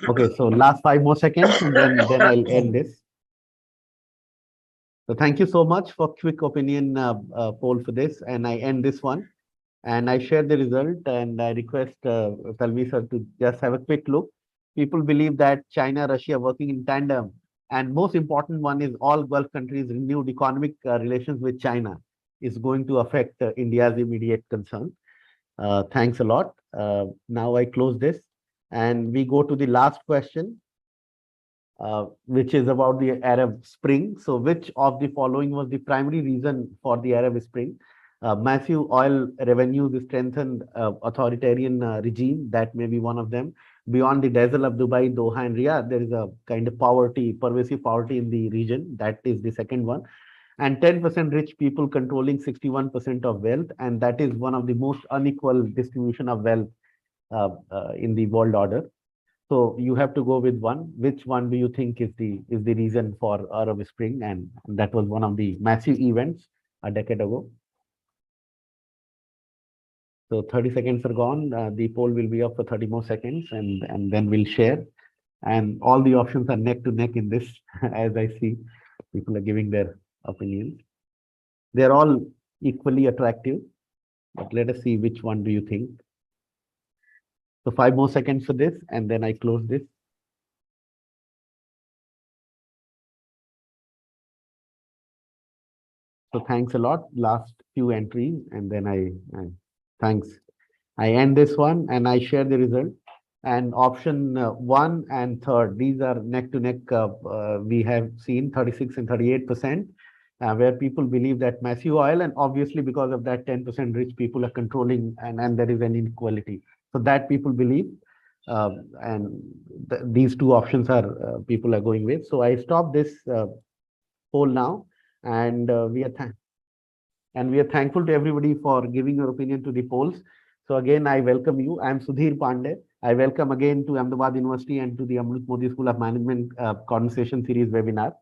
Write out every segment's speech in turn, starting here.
Okay, so last 5 more seconds and then I'll end this. So thank you so much for quick opinion poll for this, and I end this one. And I share the result, and I request Talmi sir to just have a quick look. People believe that China, Russia working in tandem, and most important one is all Gulf countries renewed economic relations with China is going to affect India's immediate concern. Thanks a lot. Now I close this, and we go to the last question, which is about the Arab Spring. So, which of the following was the primary reason for the Arab Spring? Massive oil revenues strengthened authoritarian regime. That may be one of them. Beyond the dazzle of Dubai, Doha, and Riyadh, there is a kind of poverty, pervasive poverty in the region. That is the second one. And 10% rich people controlling 61% of wealth. And that is one of the most unequal distribution of wealth in the world order. So you have to go with one. Which one do you think is the reason for Arab Spring? And that was one of the massive events a decade ago. So 30 seconds are gone. The poll will be up for 30 more seconds, and then we'll share. And all the options are neck to neck in this, as I see people are giving their opinions. They're all equally attractive, but let us see which one do you think. So 5 more seconds for this, and then I close this. So thanks a lot. Last few entries, and then I thanks. I end this one and I share the result. And option one and third, these are neck to neck. We have seen 36 and 38%, where people believe that massive oil, and obviously because of that, 10% rich people are controlling, and there is an inequality. So that people believe, and these two options are people are going with. So I stop this poll now, and we are thankful to everybody for giving your opinion to the polls. So again, I welcome you. I am Sudhir Pandey. I welcome again to Ahmedabad University and to the Amrit Modi School of Management Conversation Series webinar.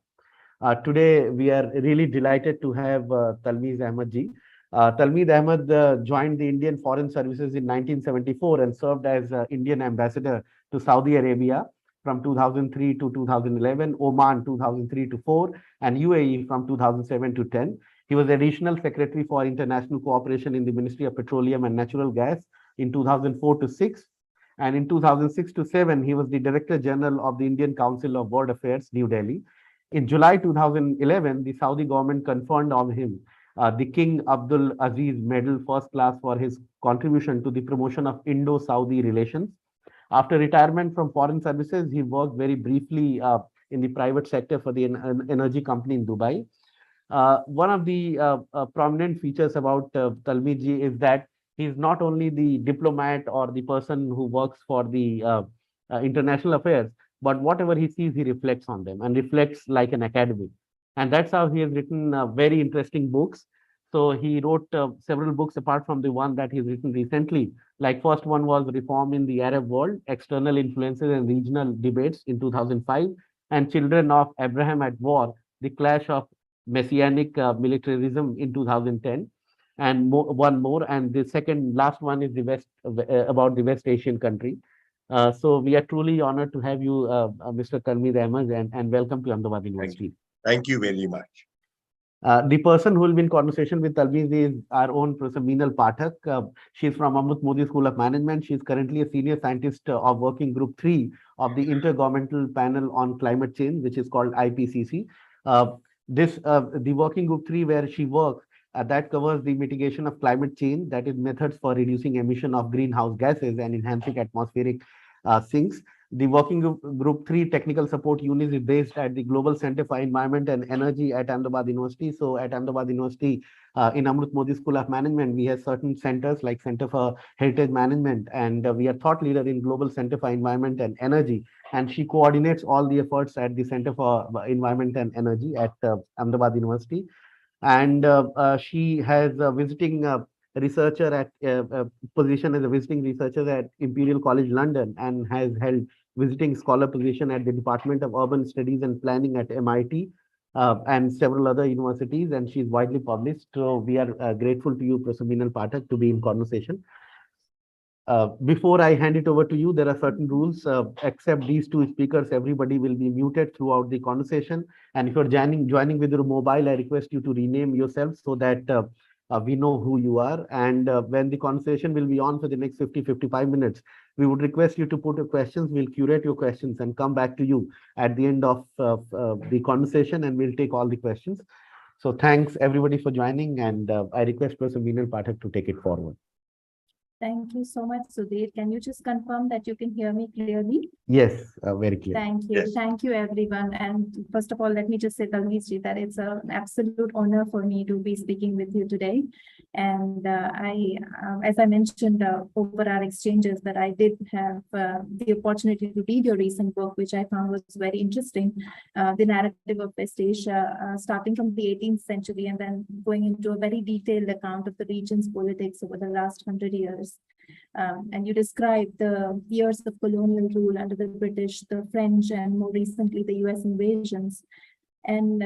Today, we are really delighted to have Talmiz Ahmed ji. Talmiz Ahmed joined the Indian Foreign Services in 1974 and served as Indian ambassador to Saudi Arabia from 2003 to 2011, Oman 2003 to 4, and UAE from 2007 to 10. He was additional secretary for international cooperation in the Ministry of Petroleum and Natural Gas in 2004 to 6. And in 2006 to 7, he was the Director General of the Indian Council of World Affairs, New Delhi. In July 2011, the Saudi government conferred on him the King Abdul Aziz Medal First Class for his contribution to the promotion of Indo-Saudi relations. After retirement from foreign services, he worked very briefly in the private sector for the energy company in Dubai. One of the prominent features about Talmiji is that he's not only the diplomat or the person who works for the international affairs, but whatever he sees, he reflects on them and reflects like an academic. And that's how he has written very interesting books. So he wrote several books apart from the one that he's written recently. Like first one was Reform in the Arab World, External Influences and Regional Debates in 2005, and Children of Abraham at War, The Clash of Messianic Militarism in 2010, and one more, and the second last one is the West about the West Asian country. So we are truly honored to have you, Mr. Talmid Ahmed, and welcome to Ahmedabad Thank you. University. Thank you very much. The person who will be in conversation with Talmiz is our own Professor Meenal Pathak. She's from Amrit Modi School of Management. She's currently a senior scientist of Working Group 3 of the Intergovernmental Panel on Climate Change, which is called IPCC. The Working Group 3 where she works, that covers the mitigation of climate change, that is methods for reducing emission of greenhouse gases and enhancing atmospheric sinks. The Working Group 3 Technical Support Unit is based at the Global Center for Environment and Energy at Ahmedabad University. So at Ahmedabad University, in Amrit Modi School of Management, we have certain centers like Center for Heritage Management, and we are thought leader in Global Center for Environment and Energy. And she coordinates all the efforts at the Center for Environment and Energy at Ahmedabad University. And she has a visiting researcher at position as a visiting researcher at Imperial College London, and has held visiting scholar position at the Department of Urban Studies and Planning at MIT, and several other universities, and she's widely published. So we are grateful to you, Professor Meenal Pathak, to be in conversation. Before I hand it over to you, there are certain rules. Except these two speakers, everybody will be muted throughout the conversation. And if you're joining with your mobile, I request you to rename yourself so that we know who you are. And when the conversation will be on for the next 50-55 minutes, we would request you to put your questions. We'll curate your questions and come back to you at the end of the conversation, and we'll take all the questions. So thanks everybody for joining, and I request Professor Meenal Pathak to take it forward. Thank you so much, Sudhir. Can you just confirm that you can hear me clearly? Yes, very clear. Thank you. Yes. Thank you, everyone. And first of all, let me just say, Talmiji, that it's an absolute honor for me to be speaking with you today. And as I mentioned over our exchanges, that I did have the opportunity to read your recent book, which I found was very interesting, The Narrative of West Asia, starting from the 18th century and then going into a very detailed account of the region's politics over the last 100 years. And you describe the years of colonial rule under the British, the French, and more recently the US invasions. And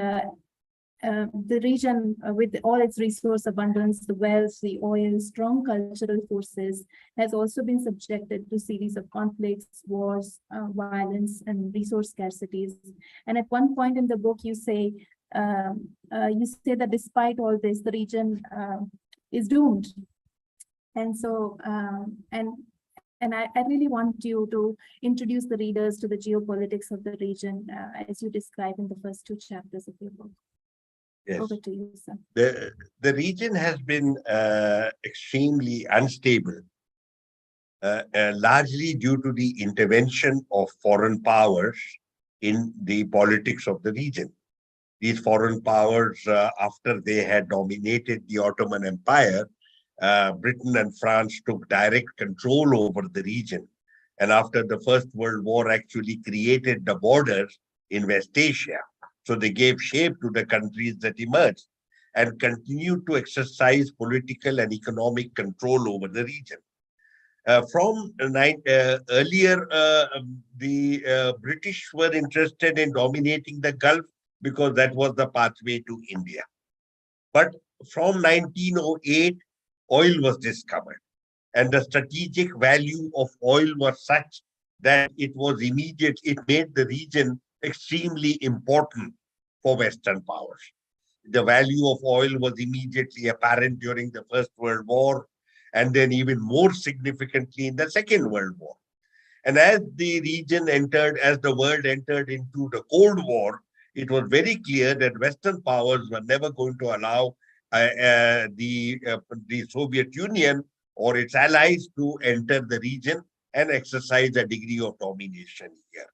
the region, with all its resource abundance, the wealth, the oil, strong cultural forces, has also been subjected to series of conflicts, wars, violence, and resource scarcities. And at one point in the book, you say that despite all this, the region is doomed. And so, I really want you to introduce the readers to the geopolitics of the region as you describe in the first two chapters of your book. Yes. Over to you, sir. The region has been extremely unstable, largely due to the intervention of foreign powers in the politics of the region. These foreign powers, after they had dominated the Ottoman Empire, Britain and France took direct control over the region. And after the First World War actually created the borders in West Asia. So they gave shape to the countries that emerged and continued to exercise political and economic control over the region. Earlier, the British were interested in dominating the Gulf because that was the pathway to India. But from 1908, oil was discovered, and the strategic value of oil was such that it made the region extremely important for Western powers. The value of oil was immediately apparent during the First World War, and then even more significantly in the Second World War. And as the world entered into the Cold War, it was very clear that Western powers were never going to allow the Soviet Union or its allies to enter the region and exercise a degree of domination here.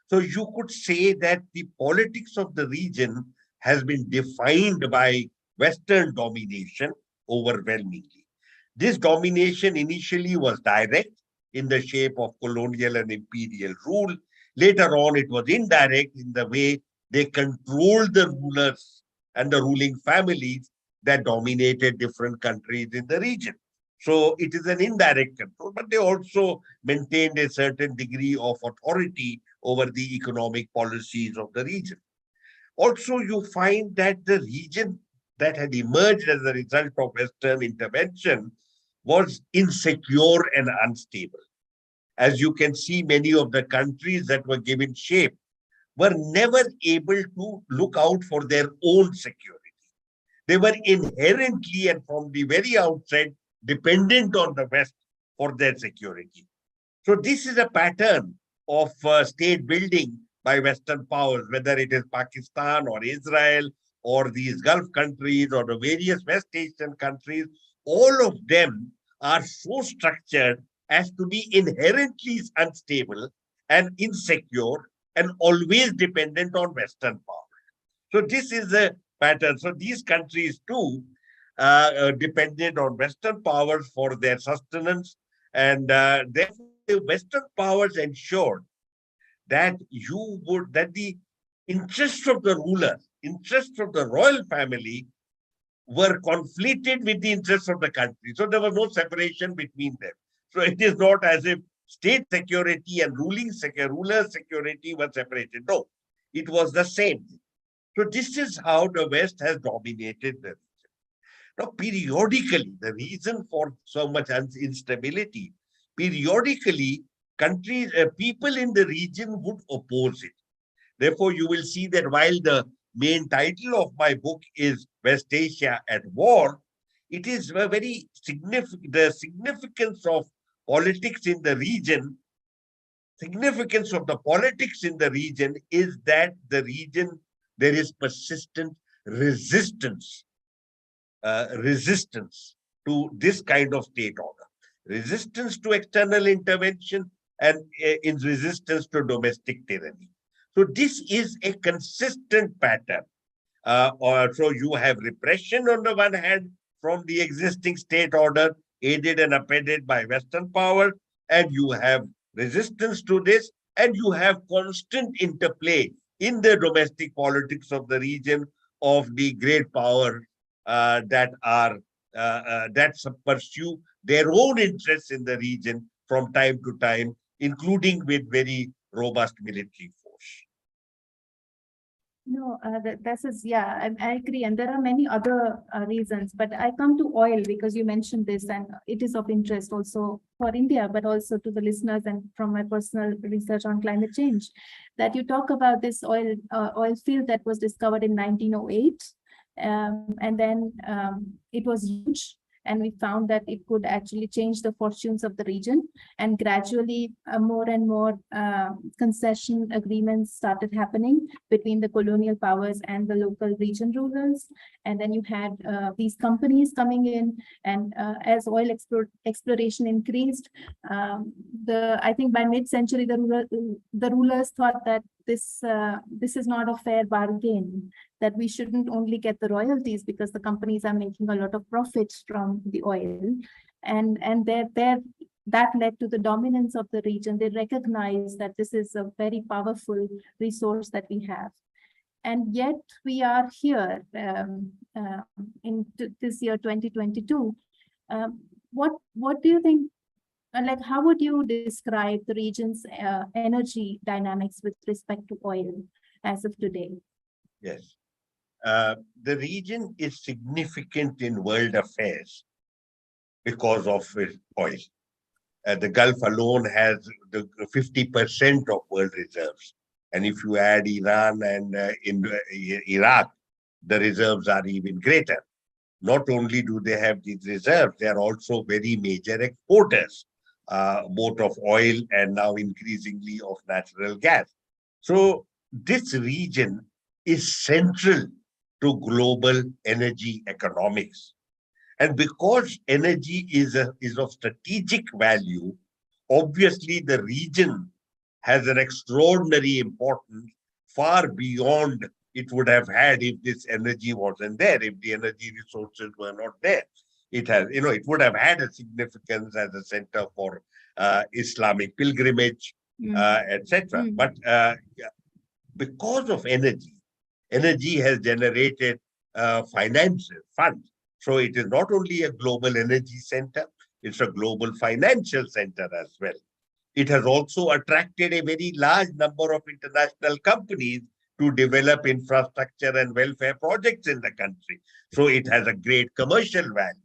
So you could say that the politics of the region has been defined by Western domination overwhelmingly. This domination initially was direct in the shape of colonial and imperial rule. Later on, it was indirect in the way they controlled the rulers and the ruling families that dominated different countries in the region. So it is an indirect control, but they also maintained a certain degree of authority over the economic policies of the region. Also, you find that the region that had emerged as a result of Western intervention was insecure and unstable. As you can see, many of the countries that were given shape were never able to look out for their own security. They were inherently and from the very outset dependent on the West for their security. So this is a pattern of state building by Western powers, whether it is Pakistan or Israel or these Gulf countries or the various West Asian countries. All of them are so structured as to be inherently unstable and insecure and always dependent on Western power. So this is a pattern. So these countries too depended on Western powers for their sustenance, and therefore the Western powers ensured that the interests of the rulers, interests of the royal family were conflicted with the interests of the country. So there was no separation between them. So it is not as if state security and ruler security were separated. No, it was the same. So this is how the West has dominated the region. Now, periodically, the reason for so much instability, periodically people in the region would oppose it. Therefore, you will see that while the main title of my book is West Asia at War, it is a very significant, the significance of politics in the region, significance of the politics in the region is that the region, there is persistent resistance, resistance to this kind of state order, resistance to external intervention, and in resistance to domestic tyranny. So this is a consistent pattern. So you have repression on the one hand from the existing state order, aided and abetted by Western power, and you have resistance to this, and you have constant interplay in the domestic politics of the region of the great power that pursue their own interests in the region from time to time, including with very robust military force. No, this is, yeah, I agree. And there are many other reasons, but I come to oil because you mentioned this and it is of interest also for India, but also to the listeners and from my personal research on climate change, that you talk about this oil field that was discovered in 1908. And then it was huge. And we found that it could actually change the fortunes of the region. And gradually, more and more concession agreements started happening between the colonial powers and the local region rulers. And then you had these companies coming in, and as oil exploration increased, I think by mid-century, the rulers thought that this is not a fair bargain, that we shouldn't only get the royalties because the companies are making a lot of profits from the oil. And that led to the dominance of the region. They recognize that this is a very powerful resource that we have. And yet we are here in this year, 2022. What do you think? Like, how would you describe the region's energy dynamics with respect to oil as of today? Yes. The region is significant in world affairs because of oil. The Gulf alone has the 50% of world reserves. And if you add Iran and Iraq, the reserves are even greater. Not only do they have these reserves, they are also very major exporters, both of oil and now increasingly of natural gas. So this region is central to global energy economics. And because energy is of strategic value, obviously the region has an extraordinary importance far beyond it would have had if this energy wasn't there, if the energy resources were not there. It has, it would have had a significance as a center for Islamic pilgrimage, etc. But because of energy has generated financial funds. So it is not only a global energy center, it's a global financial center as well. It has also attracted a very large number of international companies to develop infrastructure and welfare projects in the country. So it has a great commercial value.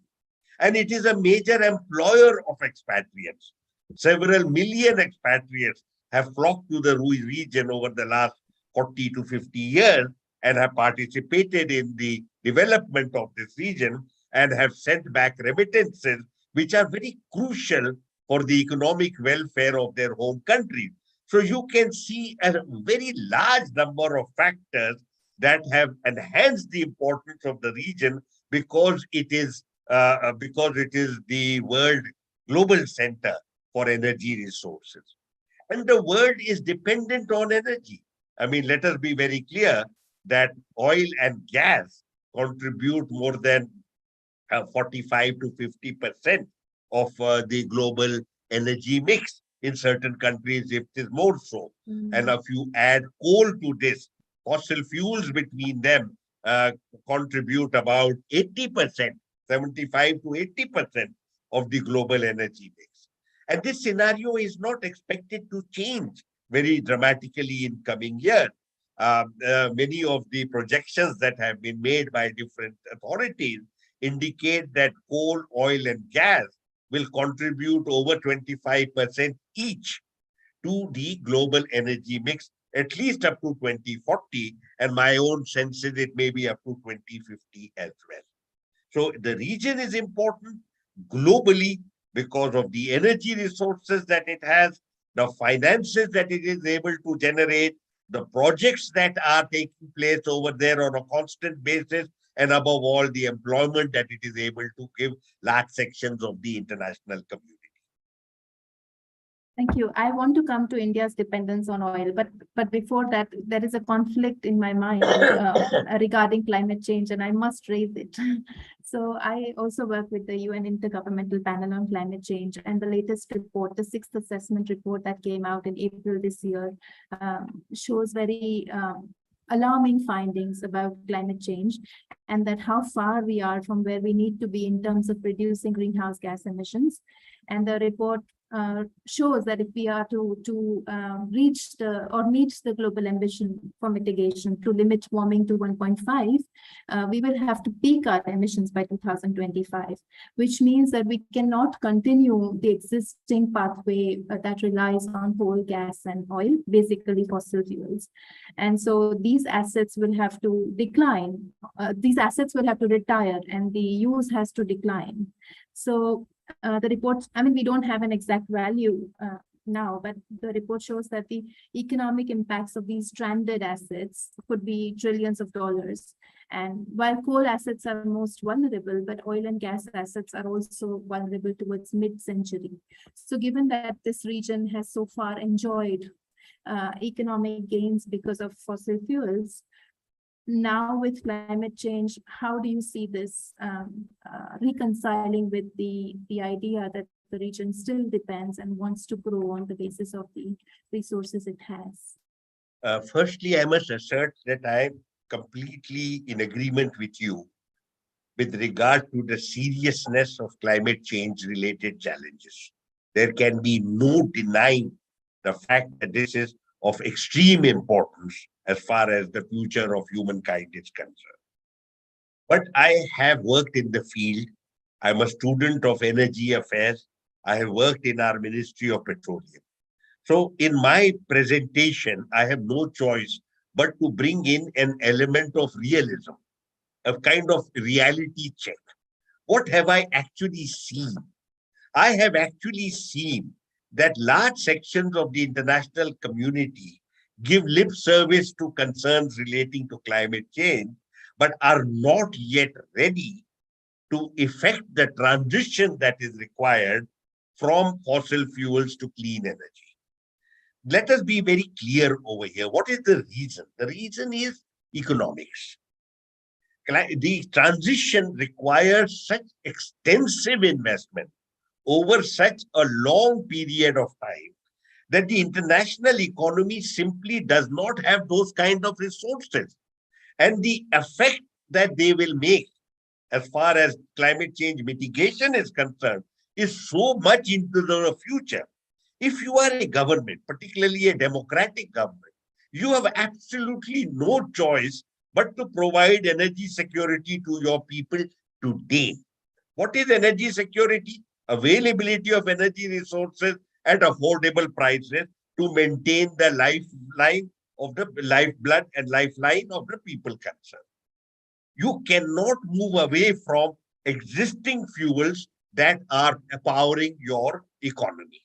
And it is a major employer of expatriates. Several million expatriates have flocked to the region over the last 40 to 50 years and have participated in the development of this region and have sent back remittances, which are very crucial for the economic welfare of their home countries. So you can see a very large number of factors that have enhanced the importance of the region because it is the world global center for energy resources. And the world is dependent on energy. I mean, let us be very clear that oil and gas contribute more than 45 to 50% of the global energy mix. In certain countries, it is more so. And if you add coal to this, fossil fuels between them contribute about 80%, 75 to 80% of the global energy mix. And this scenario is not expected to change very dramatically in coming years. Many of the projections that have been made by different authorities indicate that coal, oil, and gas will contribute over 25% each to the global energy mix, at least up to 2040. And my own sense is it may be up to 2050 as well. So the region is important globally because of the energy resources that it has, the finances that it is able to generate, the projects that are taking place over there on a constant basis, and above all, the employment that it is able to give large sections of the international community. Thank you. I want to come to India's dependence on oil, but before that, there is a conflict in my mind regarding climate change, and I must raise it. So I also work with the UN Intergovernmental Panel on Climate Change, and the latest report, the sixth assessment report that came out in April this year, shows very alarming findings about climate change, and that how far we are from where we need to be in terms of reducing greenhouse gas emissions. And the report shows that if we are to reach the or meet the global ambition for mitigation to limit warming to 1.5, we will have to peak our emissions by 2025, which means that we cannot continue the existing pathway that relies on coal, gas, and oil, basically fossil fuels. And so these assets will have to decline. These assets will have to retire, and the use has to decline. So the report, I mean, we don't have an exact value now, but the report shows that the economic impacts of these stranded assets could be trillions of dollars. And while coal assets are most vulnerable, but oil and gas assets are also vulnerable towards mid-century. So given that this region has so far enjoyed economic gains because of fossil fuels, now with climate change, how do you see this reconciling with the idea that the region still depends and wants to grow on the basis of the resources it has? Firstly, I must assert that I am completely in agreement with you with regard to the seriousness of climate change related challenges. There can be no denying the fact that this is of extreme importance as far as the future of humankind is concerned. But I have worked in the field. I'm a student of energy affairs. I have worked in our Ministry of Petroleum. So in my presentation, I have no choice but to bring in an element of realism, a kind of reality check. What have I actually seen? I have actually seen that large sections of the international community give lip service to concerns relating to climate change, but are not yet ready to effect the transition that is required from fossil fuels to clean energy. Let us be very clear over here. What is the reason? The reason is economics. The transition requires such extensive investment over such a long period of time that the international economy simply does not have those kind of resources. And the effect that they will make as far as climate change mitigation is concerned is so much into the future. If you are a government, particularly a democratic government, you have absolutely no choice but to provide energy security to your people today. What is energy security? Availability of energy resources at affordable prices to maintain the lifeline of the lifeblood and lifeline of the people concerned. You cannot move away from existing fuels that are powering your economy.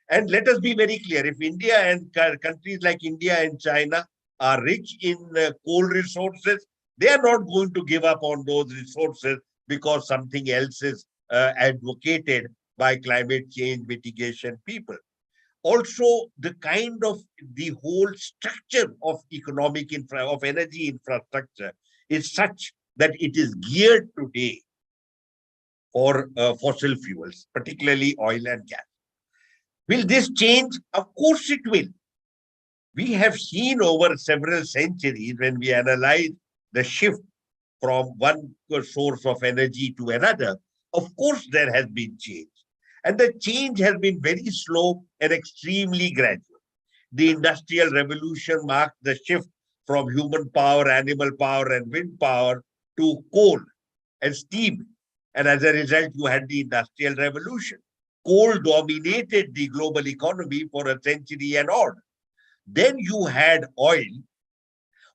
And let us be very clear, if India and countries like India and China are rich in coal resources, they are not going to give up on those resources because something else is advocated by climate change mitigation people. Also, the kind of the whole structure of economic of energy infrastructure is such that it is geared today for fossil fuels, particularly oil and gas. Will this change? Of course it will. We have seen over several centuries when we analyze the shift from one source of energy to another, of course there has been change. And the change has been very slow and extremely gradual. The Industrial Revolution marked the shift from human power, animal power, and wind power to coal and steam And as a result, you had the Industrial Revolution. Coal dominated the global economy for a century and odd. Then you had oil.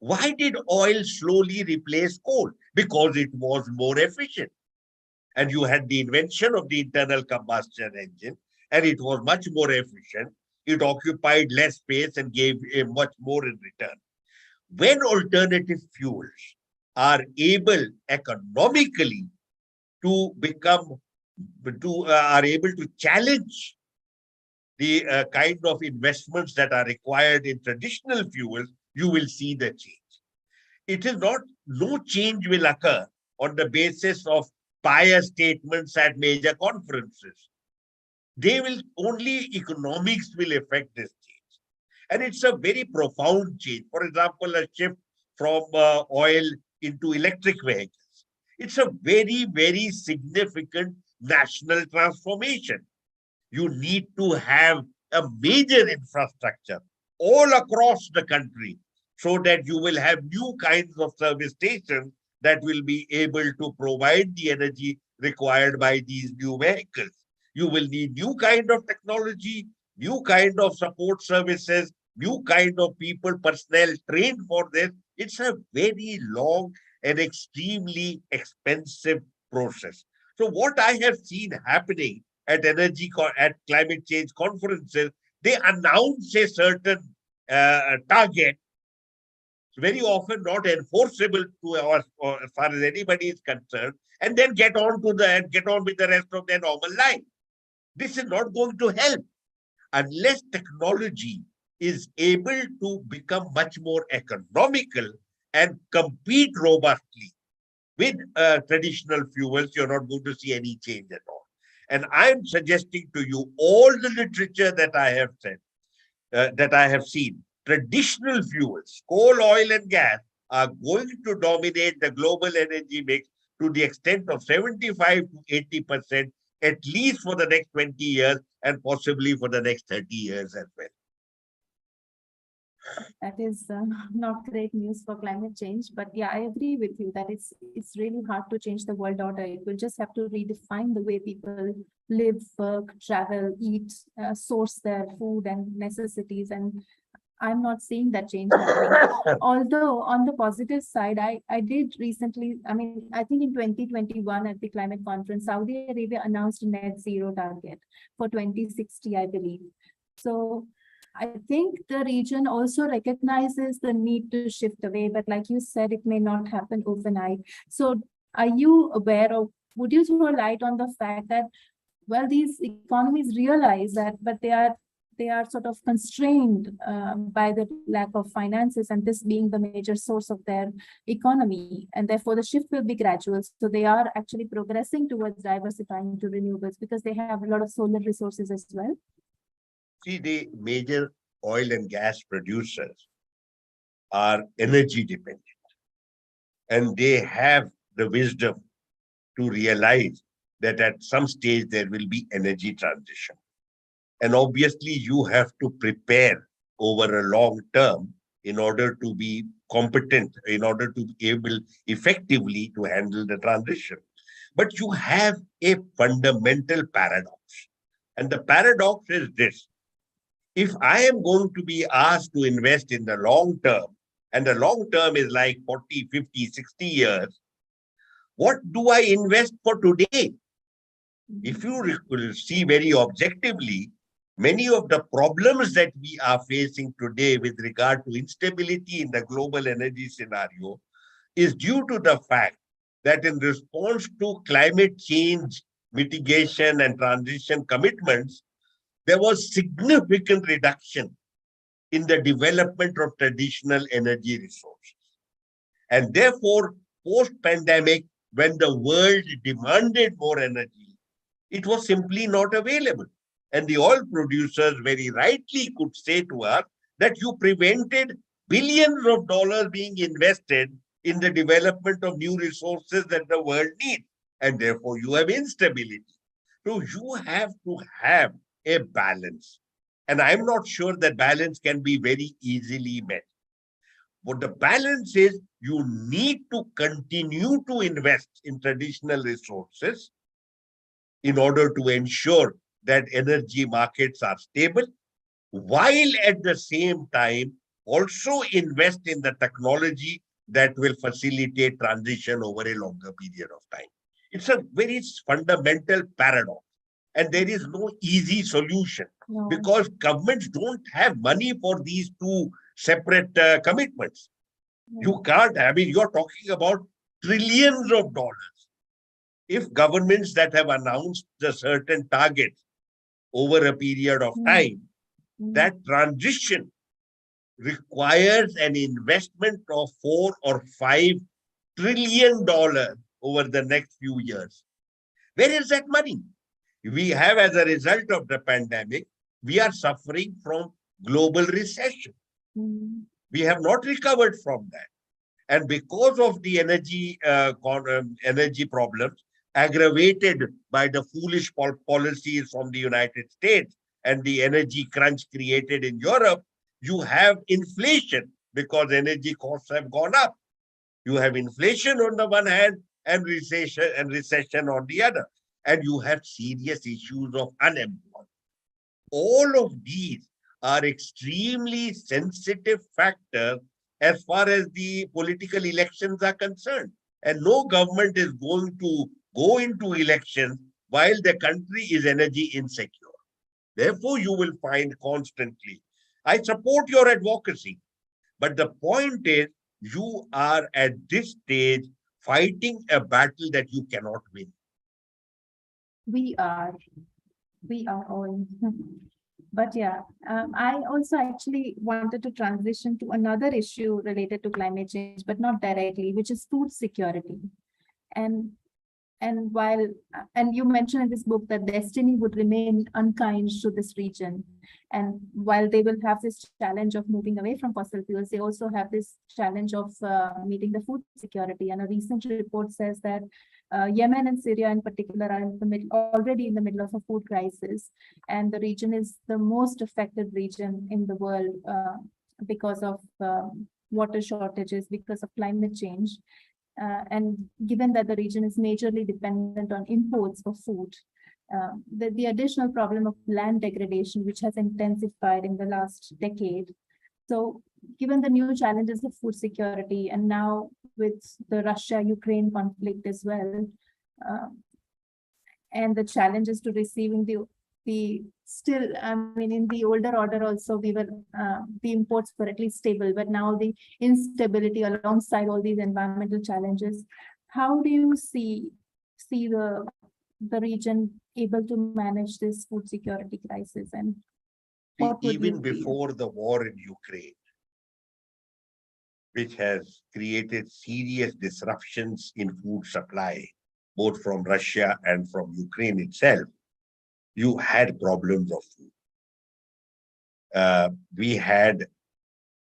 Why did oil slowly replace coal? Because it was more efficient. And you had the invention of the internal combustion engine, and it was much more efficient. It occupied less space and gave a much more in return. When alternative fuels are able economically to become are able to challenge the kind of investments that are required in traditional fuels, you will see the change. It is not, no change will occur on the basis of pious statements at major conferences. They will only, economics will affect this change. And it's a very profound change. For example, a shift from oil into electric vehicles. It's a very, very significant national transformation. You need to have a major infrastructure all across the country so that you will have new kinds of service stations that will be able to provide the energy required by these new vehicles. You will need new kind of technology, new kind of support services, new kind of people, personnel trained for this. It's a very long and extremely expensive process. So what I have seen happening at at climate change conferences, they announce a certain target, very often not enforceable to us or as far as anybody is concerned, and then get on with the rest of their normal life. This is not going to help unless technology is able to become much more economical and compete robustly with traditional fuels. You're not going to see any change at all. And I'm suggesting to you all the literature that I have said, that I have seen, traditional fuels, coal, oil, and gas are going to dominate the global energy mix to the extent of 75 to 80%, at least for the next 20 years and possibly for the next 30 years as well. That is not great news for climate change, but yeah, I agree with you that it's really hard to change the world order. It will just have to redefine the way people live, work, travel, eat, source their food and necessities, and I'm not seeing that change happening. Although on the positive side, I did recently, I mean, I think in 2021 at the climate conference, Saudi Arabia announced a net zero target for 2060, I believe. So I think the region also recognizes the need to shift away, but like you said, it may not happen overnight. So are you aware of, would you throw light on the fact that, well, these economies realize that, but they are sort of constrained by the lack of finances, and this being the major source of their economy, and therefore the shift will be gradual. So they are actually progressing towards diversifying to renewables because they have a lot of solar resources as well. See, the major oil and gas producers are energy dependent, and they have the wisdom to realize that at some stage there will be energy transition. And obviously, you have to prepare over a long term in order to be competent, in order to be able effectively to handle the transition. But you have a fundamental paradox. And the paradox is this. If I am going to be asked to invest in the long term, and the long term is like 40, 50, 60 years, what do I invest for today? If you see very objectively, many of the problems that we are facing today with regard to instability in the global energy scenario is due to the fact that in response to climate change mitigation and transition commitments, there was significant reduction in the development of traditional energy resources. And therefore, post-pandemic, when the world demanded more energy, it was simply not available. And the oil producers very rightly could say to us that you prevented billions of dollars being invested in the development of new resources that the world needs. And therefore, you have instability. So you have to have a balance. And I'm not sure that balance can be very easily met. What the balance is, you need to continue to invest in traditional resources in order to ensure that energy markets are stable, while at the same time also invest in the technology that will facilitate transition over a longer period of time. It's a very fundamental paradox, and there is no easy solution No. because governments don't have money for these two separate commitments. You can't, I mean, you're talking about trillions of dollars. If governments that have announced a certain target over a period of time, that transition requires an investment of $4 or $5 trillion over the next few years. Where is that money? We have, as a result of the pandemic, we are suffering from global recession. We have not recovered from that. And because of the energy problems aggravated by the foolish policies from the United States and the energy crunch created in Europe, you have inflation because energy costs have gone up. You have inflation on the one hand and recession on the other. And you have serious issues of unemployment. All of these are extremely sensitive factors as far as the political elections are concerned. And no government is going to go into elections while the country is energy insecure. Therefore, you will find constantly, I support your advocacy, but the point is, you are at this stage fighting a battle that you cannot win. We are all. But yeah, I also actually wanted to transition to another issue related to climate change, but not directly, which is food security. And while you mentioned in this book that destiny would remain unkind to this region, and while they will have this challenge of moving away from fossil fuels, they also have this challenge of meeting the food security. And a recent report says that Yemen and Syria in particular are already in the middle of a food crisis, and the region is the most affected region in the world because of water shortages, because of climate change. And given that the region is majorly dependent on imports for food, the additional problem of land degradation, which has intensified in the last decade. So given the new challenges of food security, and now with the Russia-Ukraine conflict as well, and the challenges to receiving the still, I mean, in the older order also, we were, the imports were at least stable, but now the instability alongside all these environmental challenges, how do you see the region able to manage this food security crisis? And even before the war in Ukraine, which has created serious disruptions in food supply, both from Russia and from Ukraine itself, you had problems of food.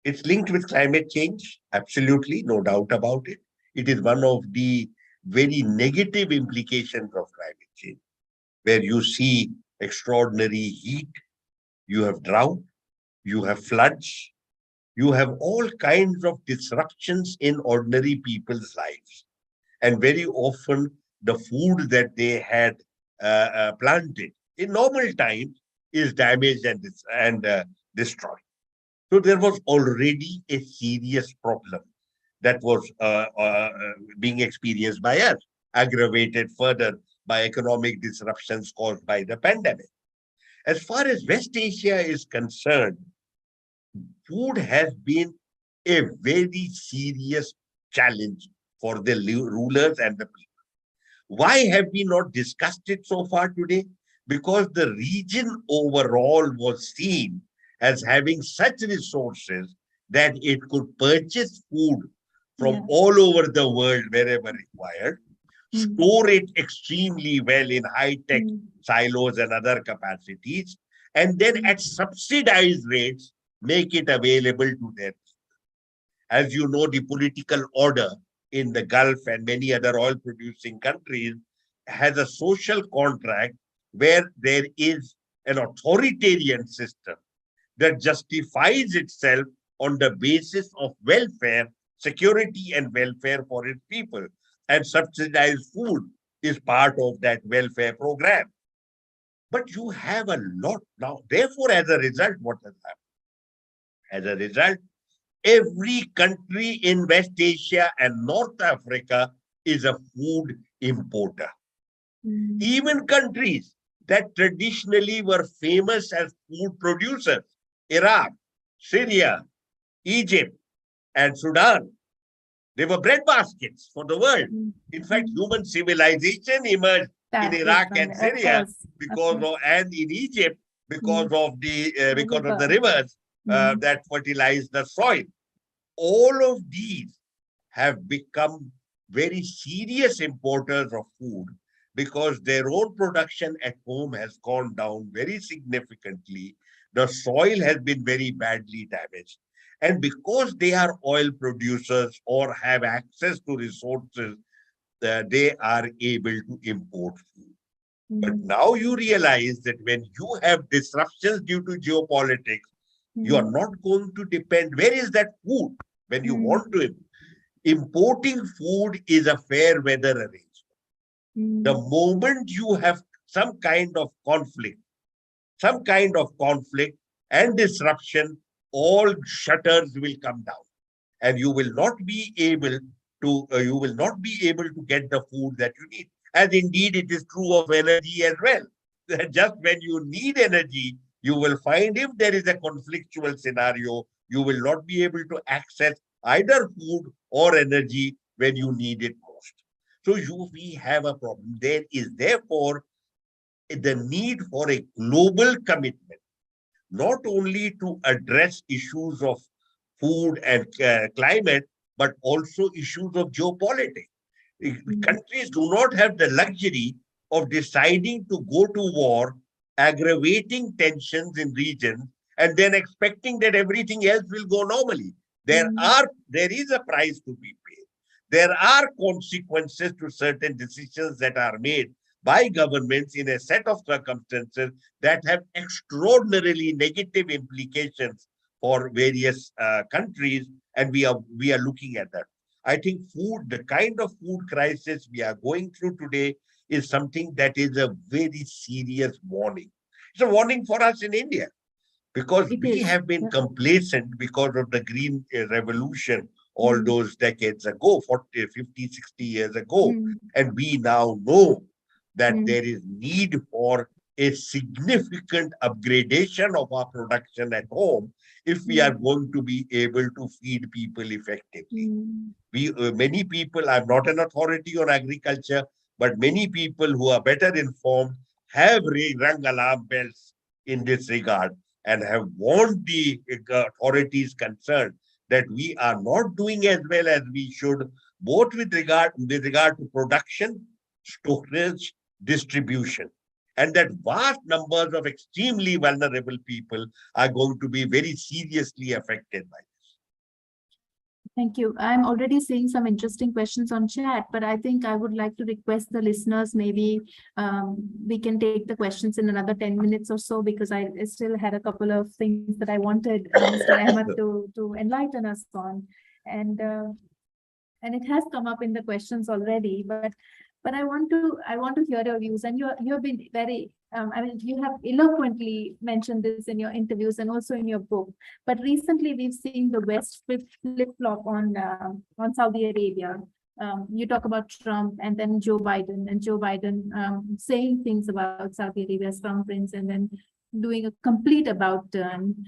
It's linked with climate change, absolutely, no doubt about it. It is one of the very negative implications of climate change, where you see extraordinary heat, you have drought, you have floods, you have all kinds of disruptions in ordinary people's lives. And very often the food that they had planted in normal times is damaged and destroyed. So there was already a serious problem that was being experienced by us, aggravated further by economic disruptions caused by the pandemic. As far as West Asia is concerned, food has been a very serious challenge for the rulers and the people. Why have we not discussed it so far today? Because the region overall was seen as having such resources that it could purchase food from all over the world wherever required, store it extremely well in high-tech silos and other capacities, and then at subsidized rates, make it available to them. As you know, the political order in the Gulf and many other oil-producing countries has a social contract where there is an authoritarian system that justifies itself on the basis of welfare, security and welfare for its people. And subsidized food is part of that welfare program. But you have a lot now. Therefore, as a result, what has happened? As a result, every country in West Asia and North Africa is a food importer. Even countries that traditionally were famous as food producers, Iraq, Syria, Egypt, and Sudan, they were breadbaskets for the world. In fact, human civilization emerged in Iraq and Syria and in Egypt because of the rivers that fertilize the soil. All of these have become very serious importers of food because their own production at home has gone down very significantly. The soil has been very badly damaged. And because they are oil producers or have access to resources, they are able to import food. But now you realize that when you have disruptions due to geopolitics, you are not going to depend. Where is that food when you want to? Importing food is a fair weather arrangement. The moment you have some kind of conflict and disruption, all shutters will come down, and you will not be able to get the food that you need. As indeed it is true of energy as well. Just when you need energy, you will find if there is a conflictual scenario, you will not be able to access either food or energy when you need it most. So we have a problem. There is therefore the need for a global commitment, not only to address issues of food and climate, but also issues of geopolitics. Countries do not have the luxury of deciding to go to war, aggravating tensions in regions, and then expecting that everything else will go normally. There is a price to be paid. There are consequences to certain decisions that are made by governments in a set of circumstances that have extraordinarily negative implications for various countries, and we are looking at that. I think the kind of food crisis we are going through today is something that is a very serious warning. It's a warning for us in India because we have been complacent because of the Green Revolution all those decades ago, 40, 50, 60 years ago. And we now know that there is need for a significant upgradation of our production at home if we are going to be able to feed people effectively. Many people, I'm not an authority on agriculture, but many people who are better informed have rung alarm bells in this regard and have warned the authorities concerned that we are not doing as well as we should, both with regard to production, storage, distribution. And that vast numbers of extremely vulnerable people are going to be very seriously affected by this. Thank you. I'm already seeing some interesting questions on chat, but I think I would like to request the listeners, maybe we can take the questions in another 10 minutes or so, because I still had a couple of things that I wanted Mr. Ahmed to enlighten us on. And it has come up in the questions already, but I want to hear your views. And you have been very, you have eloquently mentioned this in your interviews and also in your book. But recently, we've seen the West flip-flop on Saudi Arabia. You talk about Trump and then Joe Biden, saying things about Saudi Arabia's crown prince and then doing a complete about turn.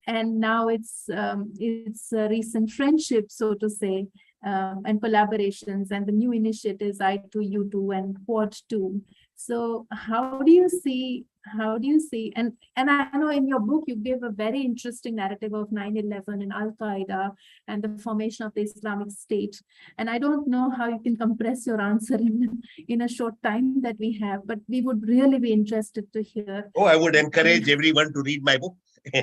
And now it's a recent friendship, so to say, and collaborations and the new initiatives I2U2 and Quad2. So how do you see, and I know in your book you give a very interesting narrative of 9/11 and Al-Qaeda and the formation of the Islamic State. And I don't know how you can compress your answer in a short time that we have, but we would really be interested to hear. Oh, I would encourage everyone to read my book.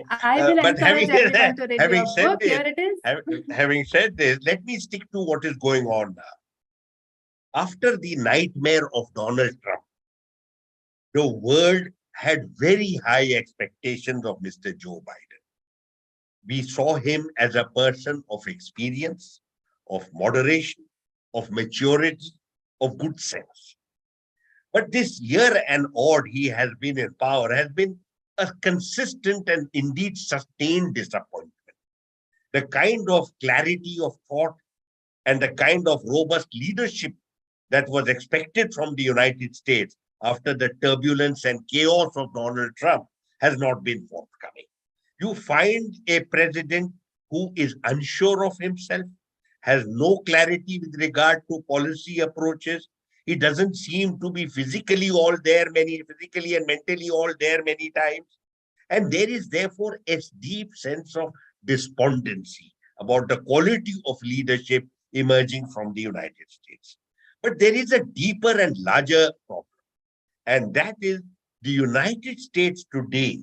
I will encourage everyone to read your book. Here it is. Having said this, let me stick to what is going on now. After the nightmare of Donald Trump, the world had very high expectations of Mr. Joe Biden. We saw him as a person of experience, of moderation, of maturity, of good sense. But this year and odd he has been in power has been a consistent and indeed sustained disappointment. The kind of clarity of thought and the kind of robust leadership that was expected from the United States after the turbulence and chaos of Donald Trump has not been forthcoming. You find a president who is unsure of himself, has no clarity with regard to policy approaches. He doesn't seem to be physically and mentally all there many times. And there is therefore a deep sense of despondency about the quality of leadership emerging from the United States. But there is a deeper and larger problem, and that is the United States today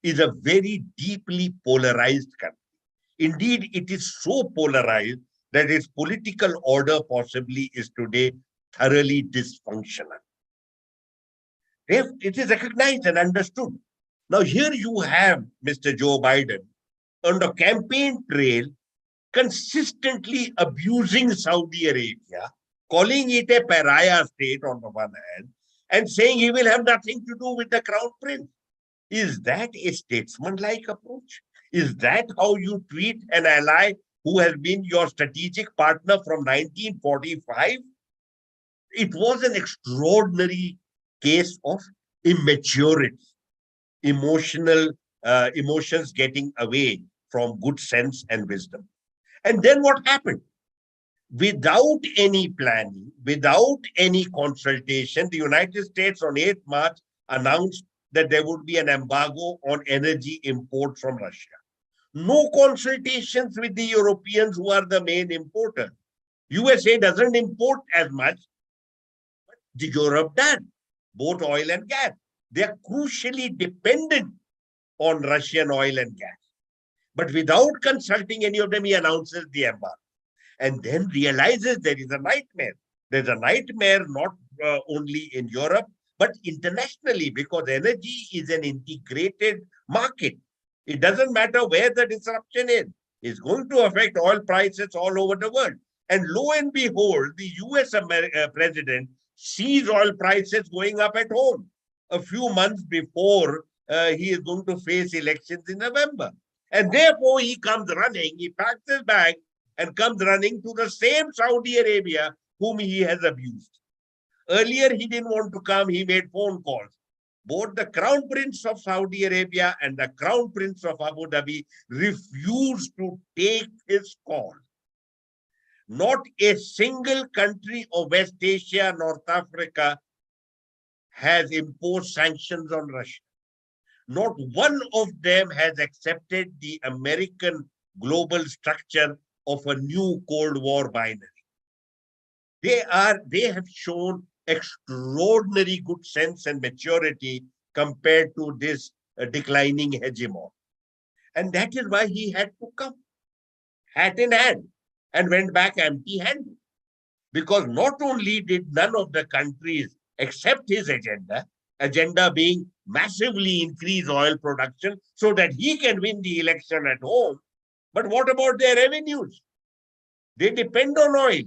is a very deeply polarized country. Indeed, it is so polarized that its political order possibly is today thoroughly dysfunctional. It is recognized and understood. Now, here you have Mr. Joe Biden on the campaign trail consistently abusing Saudi Arabia, calling it a pariah state on the one hand, and saying he will have nothing to do with the crown prince. Is that a statesman-like approach? Is that how you treat an ally who has been your strategic partner from 1945? It was an extraordinary case of immaturity, emotions getting away from good sense and wisdom. And then what happened? Without any planning, without any consultation, the United States on 8th March announced that there would be an embargo on energy import from Russia. No consultations with the Europeans who are the main importers. USA doesn't import as much, but the Europe does, both oil and gas. They are crucially dependent on Russian oil and gas. But without consulting any of them, he announces the embargo. And then realizes there is a nightmare. There's a nightmare not only in Europe, but internationally, because energy is an integrated market. It doesn't matter where the disruption is. It's going to affect oil prices all over the world. And lo and behold, the US president sees oil prices going up at home a few months before he is going to face elections in November. And therefore, he comes running, he packs his bag and comes running to the same Saudi Arabia whom he has abused. Earlier, he didn't want to come, he made phone calls. Both the Crown Prince of Saudi Arabia and the Crown Prince of Abu Dhabi refused to take his call. Not a single country of West Asia, North Africa has imposed sanctions on Russia. Not one of them has accepted the American global structure of a new Cold War binary. They have shown extraordinary good sense and maturity compared to this declining hegemon. And that is why he had to come, hat in hand, and went back empty-handed. Because not only did none of the countries accept his agenda being massively increase oil production so that he can win the election at home, but what about their revenues? They depend on oil.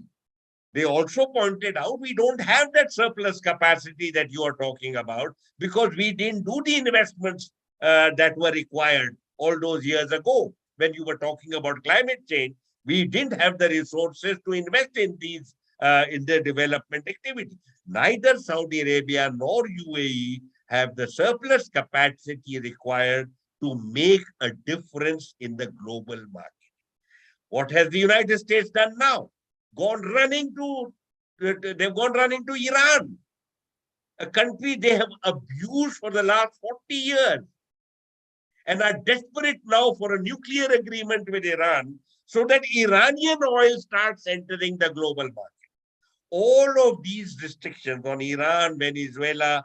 They also pointed out we don't have that surplus capacity that you are talking about because we didn't do the investments that were required all those years ago. When you were talking about climate change, we didn't have the resources to invest in these in their development activity. Neither Saudi Arabia nor UAE have the surplus capacity required to make a difference in the global market. What has the United States done now? They've gone running to Iran, a country they have abused for the last 40 years and are desperate now for a nuclear agreement with Iran so that Iranian oil starts entering the global market. All of these restrictions on Iran, Venezuela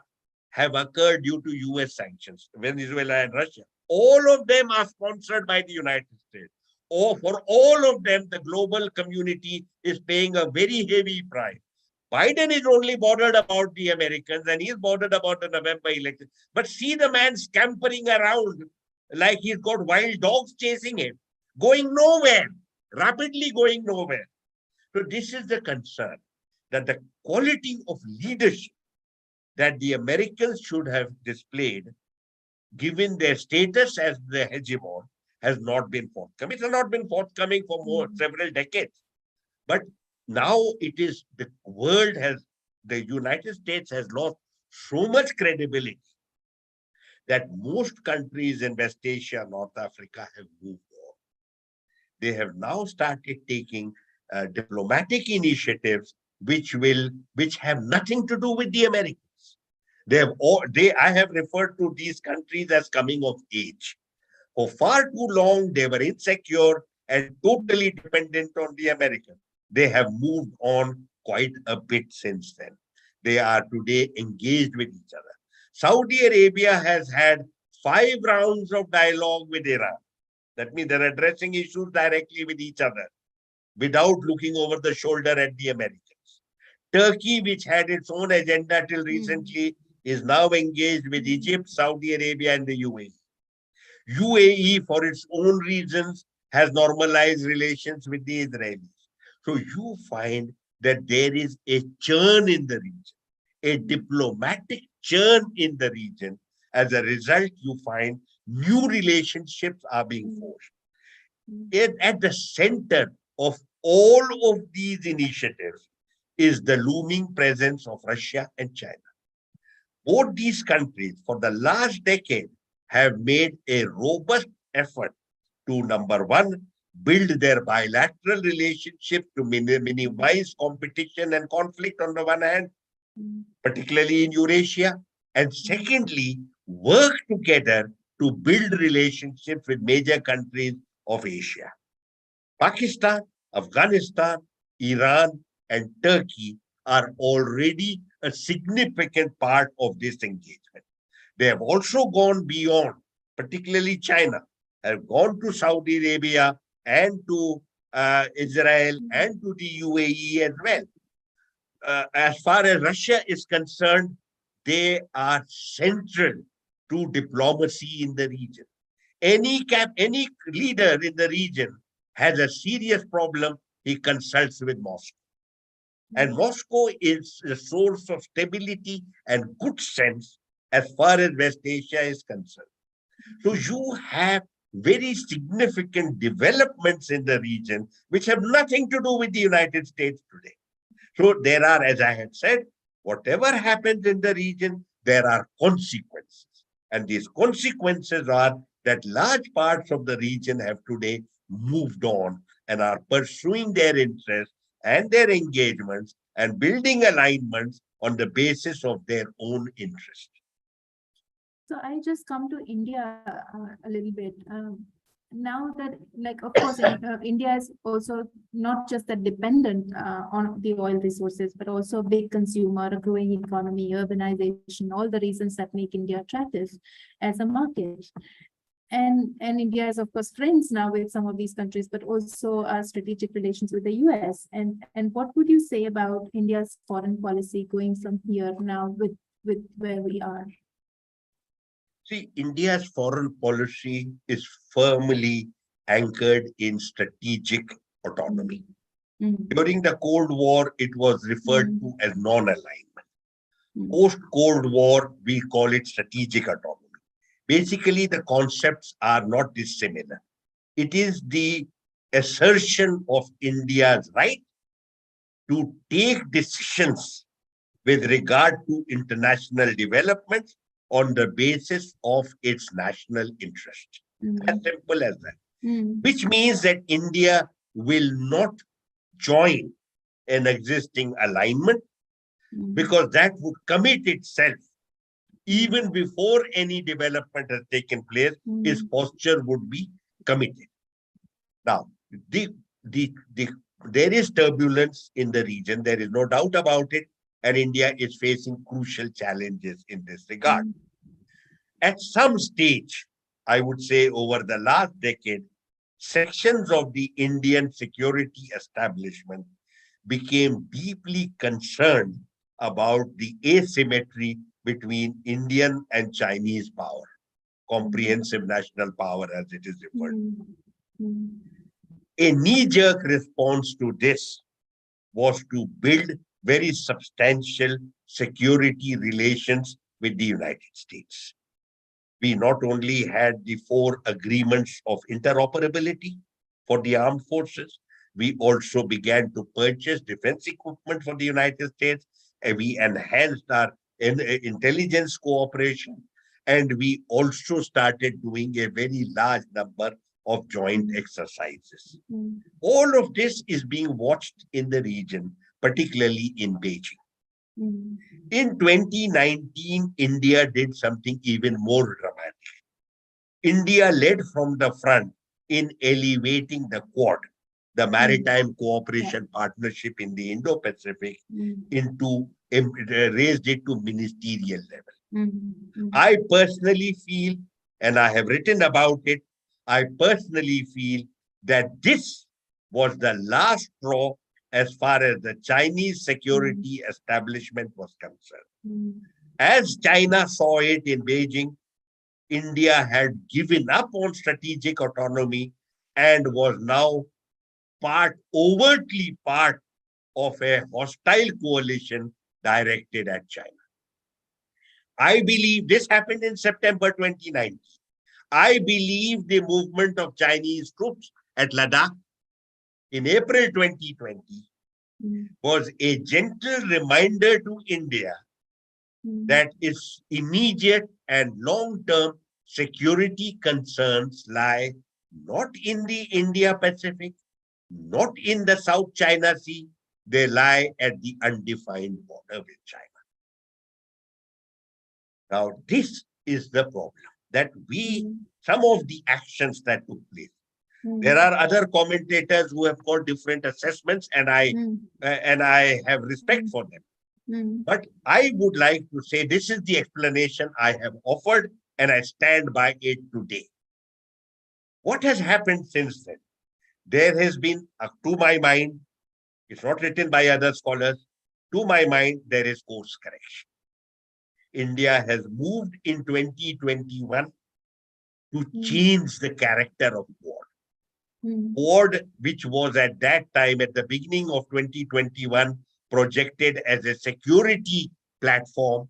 have occurred due to US sanctions, Venezuela and Russia. All of them are sponsored by the United States. For all of them, the global community is paying a very heavy price. Biden is only bothered about the Americans and he's bothered about the November election. But see the man scampering around like he's got wild dogs chasing him. going nowhere, rapidly going nowhere. So this is the concern, that the quality of leadership that the Americans should have displayed, given their status as the hegemon, has not been forthcoming. It has not been forthcoming for several decades. But now it is, the United States has lost so much credibility that most countries in West Asia, North Africa have moved on. They have now started taking diplomatic initiatives which have nothing to do with the Americans. I have referred to these countries as coming of age. For far too long, they were insecure and totally dependent on the Americans. They have moved on quite a bit since then. They are today engaged with each other. Saudi Arabia has had 5 rounds of dialogue with Iran. That means they're addressing issues directly with each other without looking over the shoulder at the Americans. Turkey, which had its own agenda till recently, is now engaged with Egypt, Saudi Arabia, and the UAE. UAE, for its own reasons, has normalized relations with the Israelis. So you find that there is a churn in the region, a diplomatic churn in the region. As a result, you find new relationships are being forged. At the center of all of these initiatives is the looming presence of Russia and China. Both these countries, for the last decade, have made a robust effort to, number one, build their bilateral relationship to minimize competition and conflict on the one hand, particularly in Eurasia, and secondly, work together to build relationships with major countries of Asia. Pakistan, Afghanistan, Iran, and Turkey are already a significant part of this engagement. They have also gone beyond, particularly China, have gone to Saudi Arabia and to Israel and to the UAE as well. As far as Russia is concerned, they are central to diplomacy in the region. Any leader in the region has a serious problem, he consults with Moscow. And Moscow is a source of stability and good sense as far as West Asia is concerned. So you have very significant developments in the region which have nothing to do with the United States today. So there are, as I had said, whatever happens in the region, there are consequences. And these consequences are that large parts of the region have today moved on and are pursuing their interests and their engagements and building alignments on the basis of their own interest. So I just come to India a little bit. Now that, like, of course, India is also not just that dependent on the oil resources, but also a big consumer, a growing economy, urbanization, all the reasons that make India attractive as a market. And India is, of course, friends now with some of these countries, but also strategic relations with the US. And what would you say about India's foreign policy going from here now with where we are? See, India's foreign policy is firmly anchored in strategic autonomy. During the Cold War, it was referred to as non-alignment. Post-Cold War, we call it strategic autonomy. Basically, the concepts are not dissimilar. It is the assertion of India's right to take decisions with regard to international developments on the basis of its national interest. As simple as that. Which means that India will not join an existing alignment because that would commit itself. Even before any development has taken place, its posture would be committed. Now, there is turbulence in the region, there is no doubt about it, and India is facing crucial challenges in this regard. At some stage, I would say over the last decade, sections of the Indian security establishment became deeply concerned about the asymmetry between Indian and Chinese power, comprehensive national power as it is referred to. Mm. A knee-jerk response to this was to build very substantial security relations with the United States. We not only had the 4 agreements of interoperability for the armed forces, we also began to purchase defense equipment for the United States, and we enhanced our intelligence cooperation, and we also started doing a very large number of joint exercises. Mm. All of this is being watched in the region, particularly in Beijing. Mm. In 2019, India did something even more dramatic. India led from the front in elevating the Quad, the Maritime Cooperation Partnership in the Indo-Pacific, Mm. into raised it to ministerial level. Mm. Mm. I personally feel, and I have written about it, I personally feel that this was the last straw as far as the Chinese security establishment was concerned. Mm. As China saw it in Beijing, India had given up on strategic autonomy and was now overtly part of a hostile coalition directed at China. I believe this happened in September 2019. I believe the movement of Chinese troops at Ladakh in April 2020 was a gentle reminder to India that its immediate and long-term security concerns lie not in the India-Pacific, not in the South China Sea, they lie at the undefined border with China. Now, this is the problem that some of the actions that took place. There are other commentators who have got different assessments, and I have respect for them. But I would like to say this is the explanation I have offered, and I stand by it today. What has happened since then? There has been, to my mind, it's not written by other scholars, to my mind, there is course correction. India has moved in 2021 to change the character of war. Quad, which was at that time, at the beginning of 2021, projected as a security platform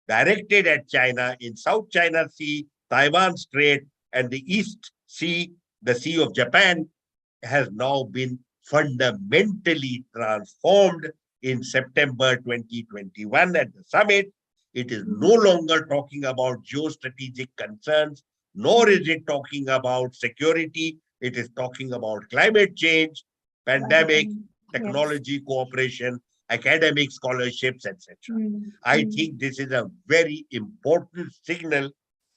directed at China in South China Sea, Taiwan Strait, and the East Sea, the Sea of Japan, has now been fundamentally transformed in September 2021 at the summit. It is no longer talking about geostrategic concerns, nor is it talking about security. It is talking about climate change, pandemic, technology cooperation, academic scholarships, etc. I think this is a very important signal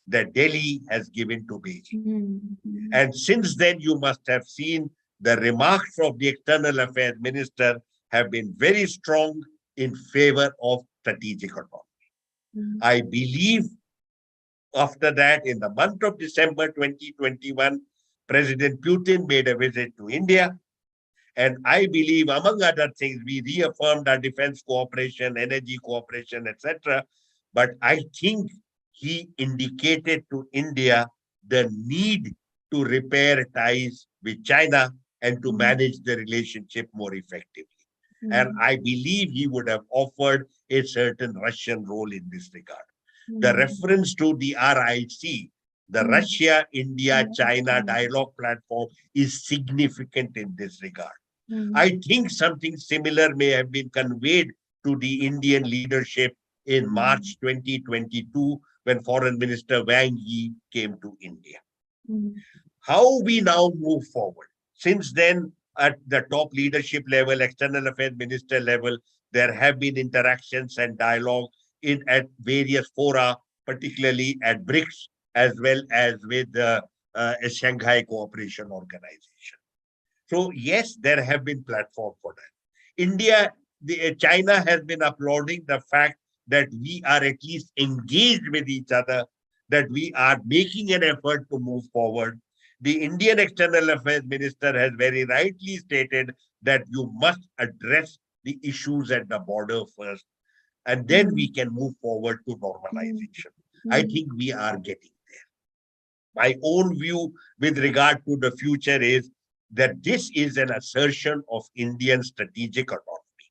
that Delhi has given to Beijing. And since then, you must have seen the remarks of the External Affairs Minister have been very strong in favor of strategic autonomy. I believe after that, in the month of December 2021, President Putin made a visit to India. And I believe, among other things, we reaffirmed our defense cooperation, energy cooperation, etc. But I think he indicated to India the need to repair ties with China and to manage the relationship more effectively. And I believe he would have offered a certain Russian role in this regard. The reference to the RIC, the Russia, India, China dialogue platform, is significant in this regard. I think something similar may have been conveyed to the Indian leadership in March 2022 when Foreign Minister Wang Yi came to India. How we now move forward? Since then, at the top leadership level, External Affairs Minister level, there have been interactions and dialogue at various fora, particularly at BRICS, as well as with the Shanghai Cooperation Organization. So yes, there have been platforms for that. China has been applauding the fact that we are at least engaged with each other, that we are making an effort to move forward. The Indian External Affairs Minister has very rightly stated that you must address the issues at the border first, and then we can move forward to normalization. I think we are getting there. My own view with regard to the future is that this is an assertion of Indian strategic autonomy.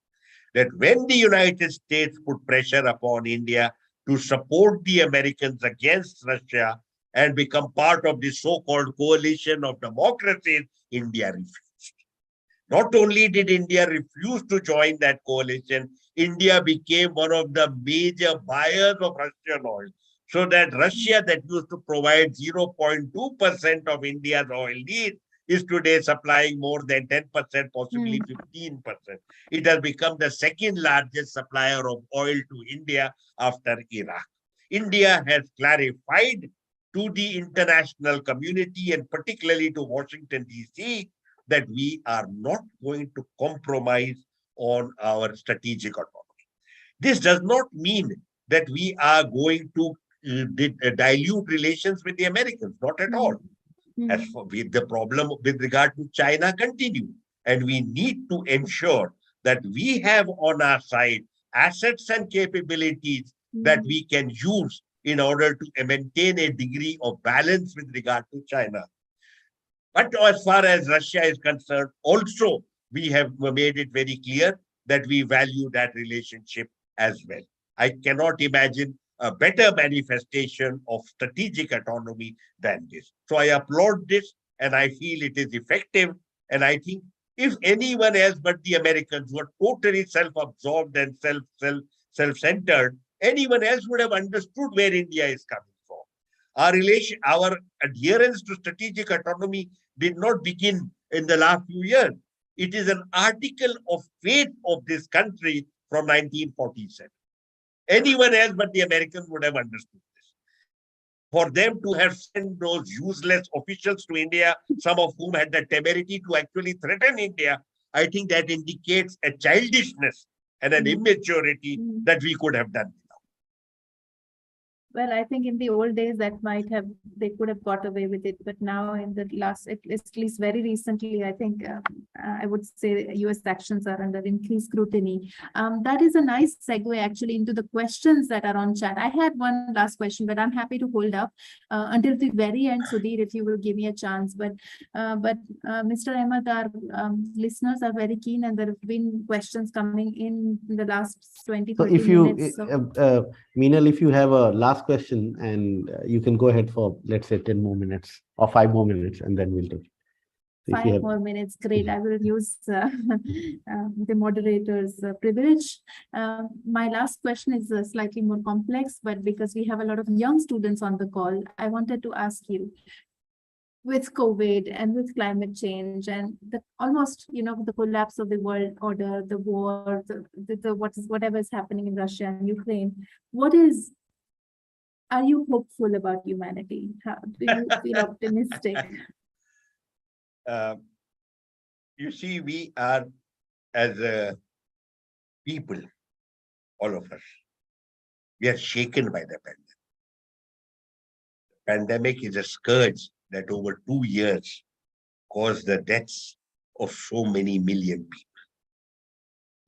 That when the United States put pressure upon India to support the Americans against Russia and become part of the so-called coalition of democracies, India refused. Not only did India refuse to join that coalition, India became one of the major buyers of Russian oil. So that Russia, that used to provide 0.2% of India's oil needs, is today supplying more than 10%, possibly 15%. It has become the second largest supplier of oil to India after Iraq. India has clarified to the international community and particularly to Washington, D.C., that we are not going to compromise on our strategic autonomy. This does not mean that we are going to dilute relations with the Americans, not at all. As for the problem with regard to China continue, and we need to ensure that we have on our side assets and capabilities that we can use in order to maintain a degree of balance with regard to China. But as far as Russia is concerned, also we have made it very clear that we value that relationship as well. I cannot imagine a better manifestation of strategic autonomy than this. So I applaud this and I feel it is effective. And I think if anyone else but the Americans were totally self-absorbed and self-centered, anyone else would have understood where India is coming from. Our adherence to strategic autonomy did not begin in the last few years. It is an article of faith of this country from 1947. Anyone else but the Americans would have understood this. For them to have sent those useless officials to India, some of whom had the temerity to actually threaten India, I think that indicates a childishness and an immaturity that we could have done. Well, I think in the old days that they could have got away with it, but now in the last, at least very recently, I think I would say US actions are under increased scrutiny. That is a nice segue actually into the questions that are on chat. I had one last question, but I'm happy to hold up until the very end, Sudhir, if you will give me a chance. But Mr. Ahmed, our listeners are very keen, and there have been questions coming in the last 20, 30 if you, minutes. So. Meenal, if you have a last question, and you can go ahead for, let's say, 10 more minutes or 5 more minutes, and then we'll take it. So 5 more minutes, great. I will use the moderator's privilege. My last question is slightly more complex, but because we have a lot of young students on the call, I wanted to ask you, with COVID and with climate change and the almost, the collapse of the world order, the war, whatever is happening in Russia and Ukraine, are you hopeful about humanity? Do you feel optimistic? You see, we are, as a people, all of us, we are shaken by the pandemic. Pandemic is a scourge that over 2 years caused the deaths of so many million people.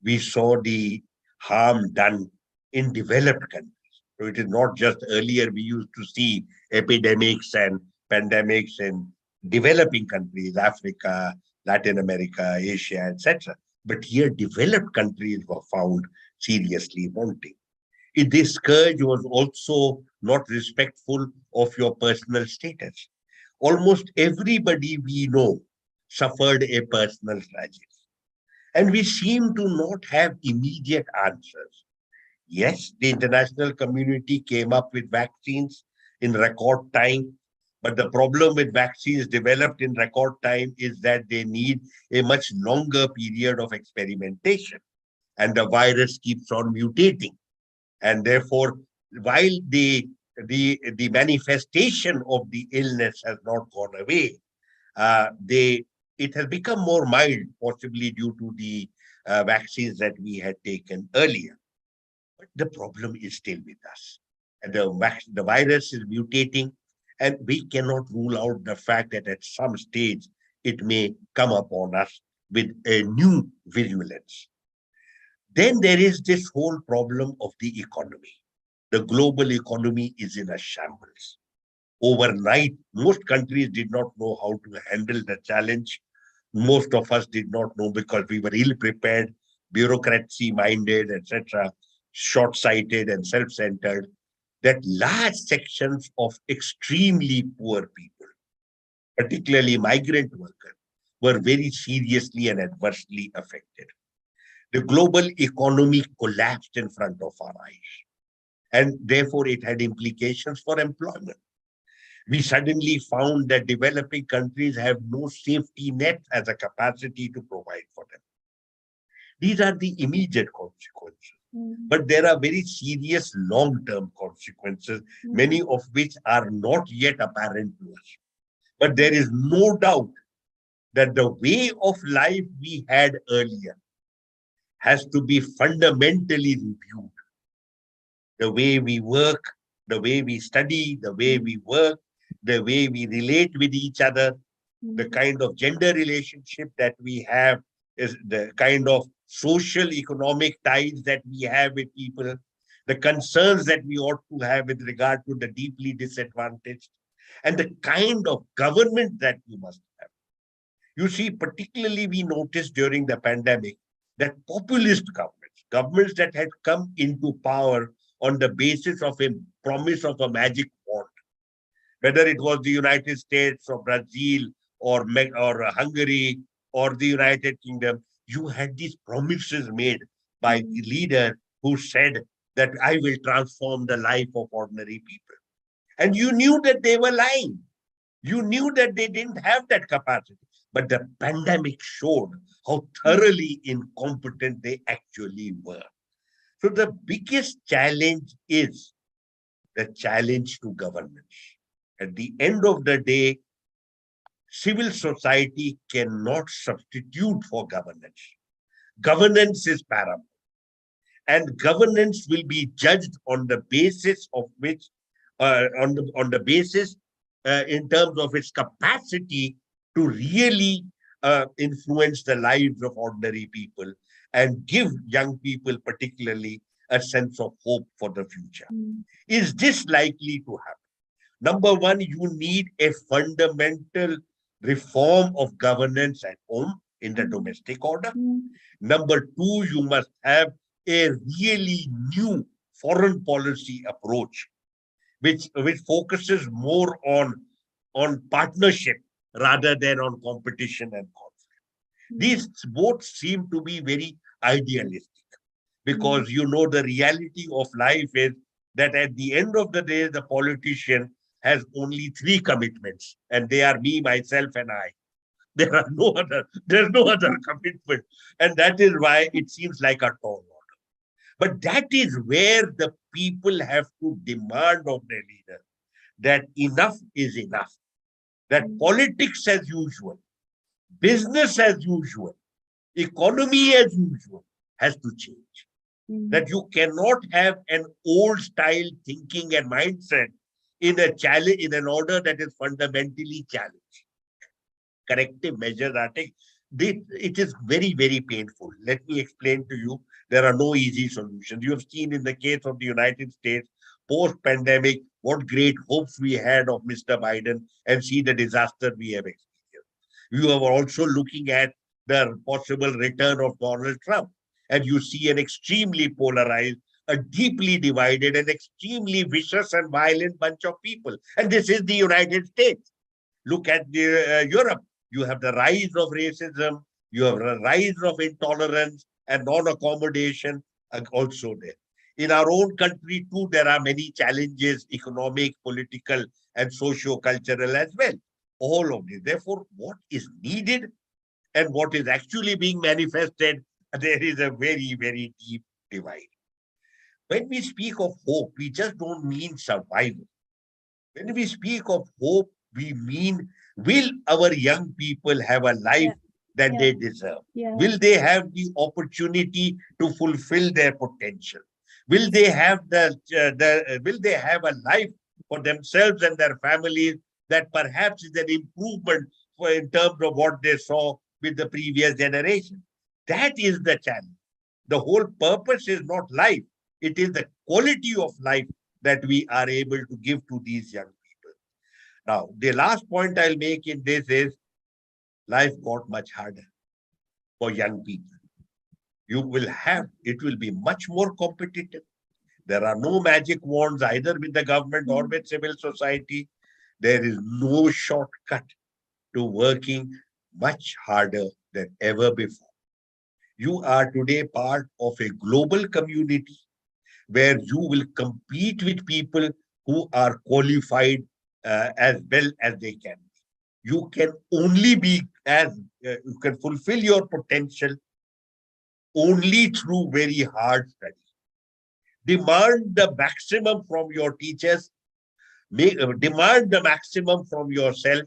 We saw the harm done in developed countries. So it is not just earlier we used to see epidemics and pandemics in developing countries, Africa, Latin America, Asia, etc. But here developed countries were found seriously wanting. This scourge was also not respectful of your personal status. Almost everybody we know suffered a personal tragedy. And we seem to not have immediate answers. Yes, the international community came up with vaccines in record time, but the problem with vaccines developed in record time is that they need a much longer period of experimentation, and the virus keeps on mutating. And therefore, while the manifestation of the illness has not gone away, it has become more mild, possibly due to the vaccines that we had taken earlier. But the problem is still with us. And the virus is mutating, and we cannot rule out the fact that at some stage it may come upon us with a new virulence. Then there is this whole problem of the economy. The global economy is in a shambles. overnight. Most countries did not know how to handle the challenge. Most of us did not know because we were ill prepared, bureaucracy minded, etc., short sighted and self centered, that large sections of extremely poor people, particularly migrant workers, were very seriously and adversely affected. The global economy collapsed in front of our eyes, and therefore it had implications for employment. We suddenly found that developing countries have no safety net as a capacity to provide for them. These are the immediate consequences. But there are very serious long-term consequences, many of which are not yet apparent to us. But there is no doubt that the way of life we had earlier has to be fundamentally reviewed. The way we work, the way we study, the way we work, the way we relate with each other, the kind of gender relationship that we have, is the kind of social economic ties that we have with people, the concerns that we ought to have with regard to the deeply disadvantaged, and the kind of government that we must have. You see, particularly we noticed during the pandemic that populist governments that had come into power on the basis of a promise of a magic wand, whether it was the United States or Brazil or Hungary or the United Kingdom, you had these promises made by the leader who said that I will transform the life of ordinary people. And you knew that they were lying. You knew that they didn't have that capacity. But the pandemic showed how thoroughly incompetent they actually were. So the biggest challenge is the challenge to governments. At the end of the day, civil society cannot substitute for governance. Governance is paramount. And governance will be judged on the basis of which, on the basis in terms of its capacity to really influence the lives of ordinary people and give young people particularly a sense of hope for the future. Is this likely to happen? Number one, you need a fundamental reform of governance at home in the domestic order. Number two, you must have a really new foreign policy approach, which focuses more on partnership rather than on competition and conflict. These both seem to be very idealistic because the reality of life is that at the end of the day, the politician has only three commitments, and they are me, myself, and I. There's no other commitment. And that is why it seems like a tall order. But that is where the people have to demand of their leader that enough is enough. That politics as usual, business as usual, economy as usual has to change. That you cannot have an old style thinking and mindset in an order that is fundamentally challenged. Corrective measures are taken. It is very, very painful. Let me explain to you. There are no easy solutions. You have seen in the case of the United States, post-pandemic, what great hopes we had of Mr. Biden, and see the disaster we have experienced. You are also looking at the possible return of Donald Trump, and you see an extremely polarized, a deeply divided, and extremely vicious and violent bunch of people. And this is the United States. Look at Europe. You have the rise of racism, you have the rise of intolerance and non-accommodation also there. In our own country too, there are many challenges, economic, political, and socio-cultural as well. All of this. Therefore, what is needed and what is actually being manifested, there is a very, very deep divide. When we speak of hope, we just don't mean survival. When we speak of hope, we mean, will our young people have a life that they deserve? Will they have the opportunity to fulfill their potential? Will they have will they have a life for themselves and their families that perhaps is an improvement in terms of what they saw with the previous generation? That is the challenge. The whole purpose is not life. It is the quality of life that we are able to give to these young people. Now, the last point I'll make in this is life got much harder for young people. It will be much more competitive. There are no magic wands either with the government or with civil society. There is no shortcut to working much harder than ever before. You are today part of a global community where you will compete with people who are qualified as well as they can be. You can only be you can fulfill your potential only through very hard study. Demand the maximum from your teachers, demand the maximum from yourself,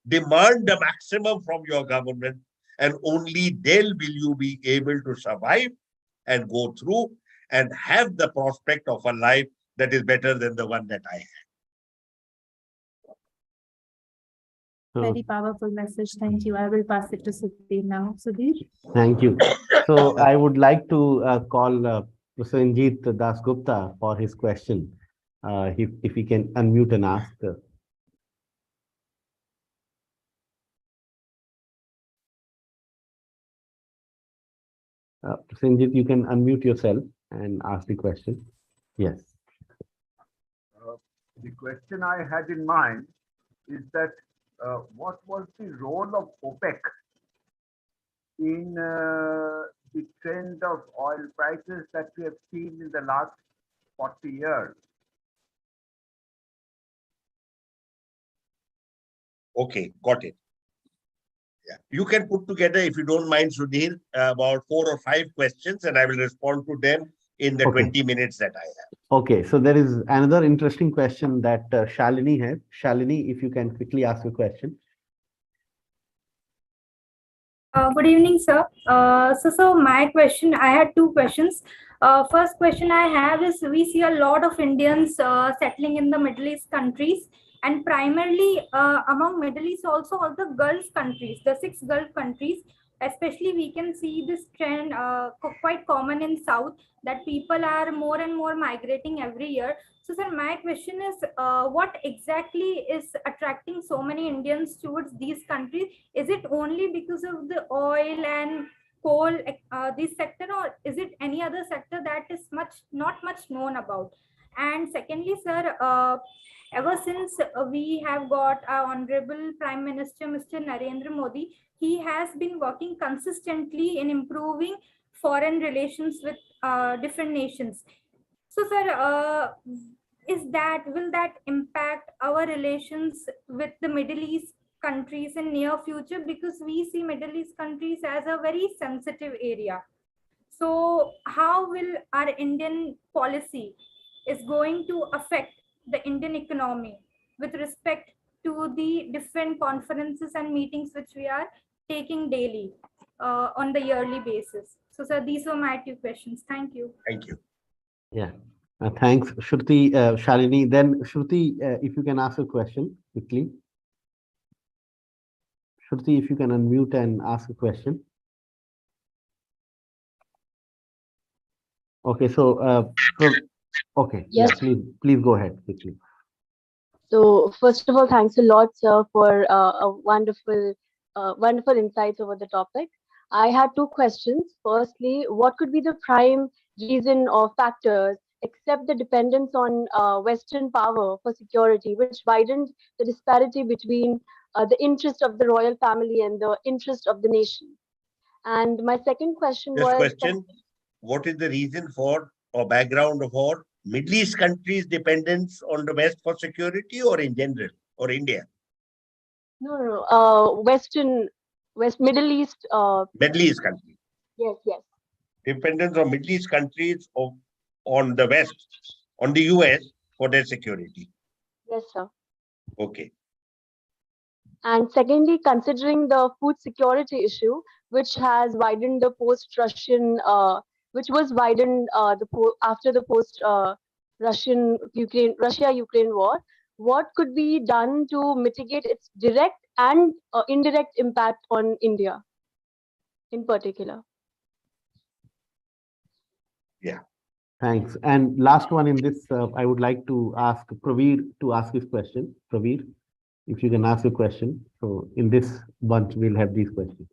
demand the maximum from your government, and only then will you be able to survive and go through and have the prospect of a life that is better than the one that I had. Very powerful message. Thank you. I will pass it to Sudhir now. Sudhir? Thank you. So I would like to call Prasenjit Das Gupta for his question. If he can unmute and ask. Prasenjit, you can unmute yourself and ask the question. Yes. The question I had in mind is that what was the role of OPEC in the trend of oil prices that we have seen in the last 40 years? Okay, got it. Yeah. You can put together, if you don't mind, Sudhir, about 4 or 5 questions, and I will respond to them in the 20 minutes that I have. Okay, so there is another interesting question that Shalini had. Shalini, if you can quickly ask a question. Good evening, sir. So my question, I had 2 questions. First question I have is, we see a lot of Indians settling in the Middle East countries, and primarily among Middle East also all the Gulf countries, the 6 Gulf countries. Especially we can see this trend quite common in South, that people are more and more migrating every year. So sir, my question is, what exactly is attracting so many Indians towards these countries? Is it only because of the oil and coal, this sector, or is it any other sector that is not much known about? And secondly, sir, ever since we have got our Honorable Prime Minister, Mr. Narendra Modi, he has been working consistently in improving foreign relations with different nations. So, sir, will that impact our relations with the Middle East countries in near future? Because we see Middle East countries as a very sensitive area. So, how will our Indian policy is going to affect the Indian economy with respect to the different conferences and meetings which we are taking daily on the yearly basis? So, sir, these were my 2 questions. Thank you. Thank you. Yeah. Thanks, Shruti, Shalini. Then Shruti, if you can ask a question quickly. Shruti, if you can unmute and ask a question. Okay, so okay, Yes. yeah, please go ahead quickly. So first of all, thanks a lot, sir, for a wonderful insights over the topic. I had 2 questions. Firstly, what could be the prime reason or factors except the dependence on Western power for security, which widened the disparity between the interest of the royal family and the interest of the nation? And my second question Just was, question, what is the reason for or background for Middle East countries' dependence on the West for security, or in general, or India? no, Middle East. Middle East countries. Yes, yes. Dependence on Middle East countries on the West, on the US for their security. Yes, sir. Okay. And secondly, considering the food security issue, which has widened the post-Russian, which was widened after the Russia-Ukraine war, what could be done to mitigate its direct and indirect impact on India in particular? Yeah. Thanks. And last one in this, I would like to ask Praveer to ask his question. Praveer. if you can ask a question. So in this bunch, we'll have these questions.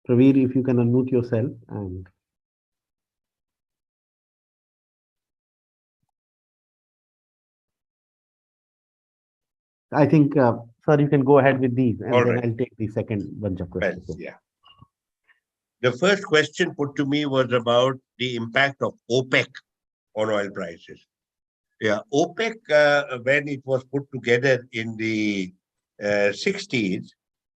Praveer, if you can unmute yourself and I think, sir, you can go ahead with these and All then right. I'll take the second bunch of Well, questions. yeah. The first question put to me was about the impact of OPEC on oil prices. Yeah, OPEC, when it was put together in the 60s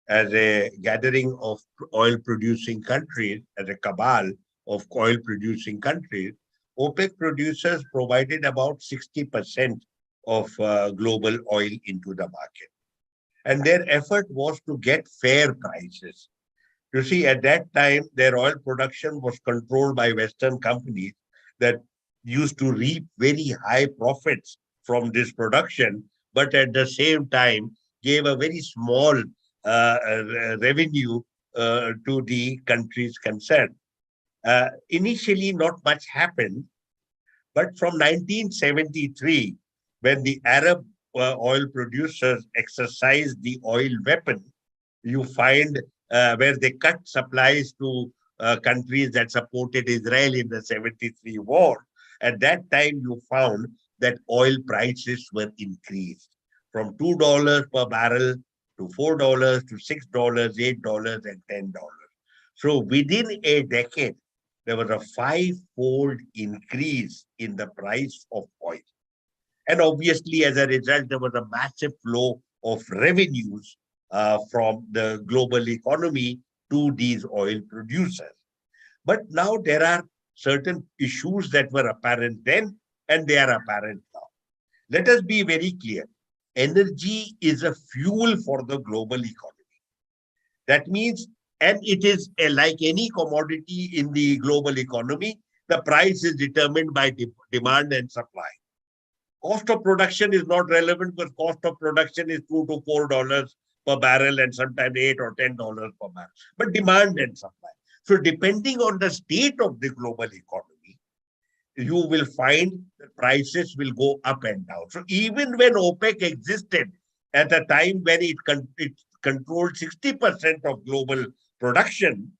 as a gathering of oil-producing countries, as a cabal of oil-producing countries, OPEC producers provided about 60% of global oil into the market. And their effort was to get fair prices. You see, at that time, their oil production was controlled by Western companies that used to reap very high profits from this production, but at the same time gave a very small revenue to the countries concerned. Initially, not much happened, but from 1973, when the Arab oil producers exercised the oil weapon, you find where they cut supplies to countries that supported Israel in the 73 war. At that time, you found that oil prices were increased from $2 per barrel to $4 to $6, $8, and $10. So within a decade, there was a five-fold increase in the price of oil. And obviously, as a result, there was a massive flow of revenues from the global economy to these oil producers. But now there are certain issues that were apparent then, and they are apparent now. Let us be very clear. Energy is a fuel for the global economy. That means, and it is like any commodity in the global economy, the price is determined by demand and supply. Cost of production is not relevant because cost of production is $2 to $4 per barrel and sometimes $8 or $10 per barrel. But demand and supply. So depending on the state of the global economy, you will find that prices will go up and down. So even when OPEC existed at a time when it controlled 60% of global production,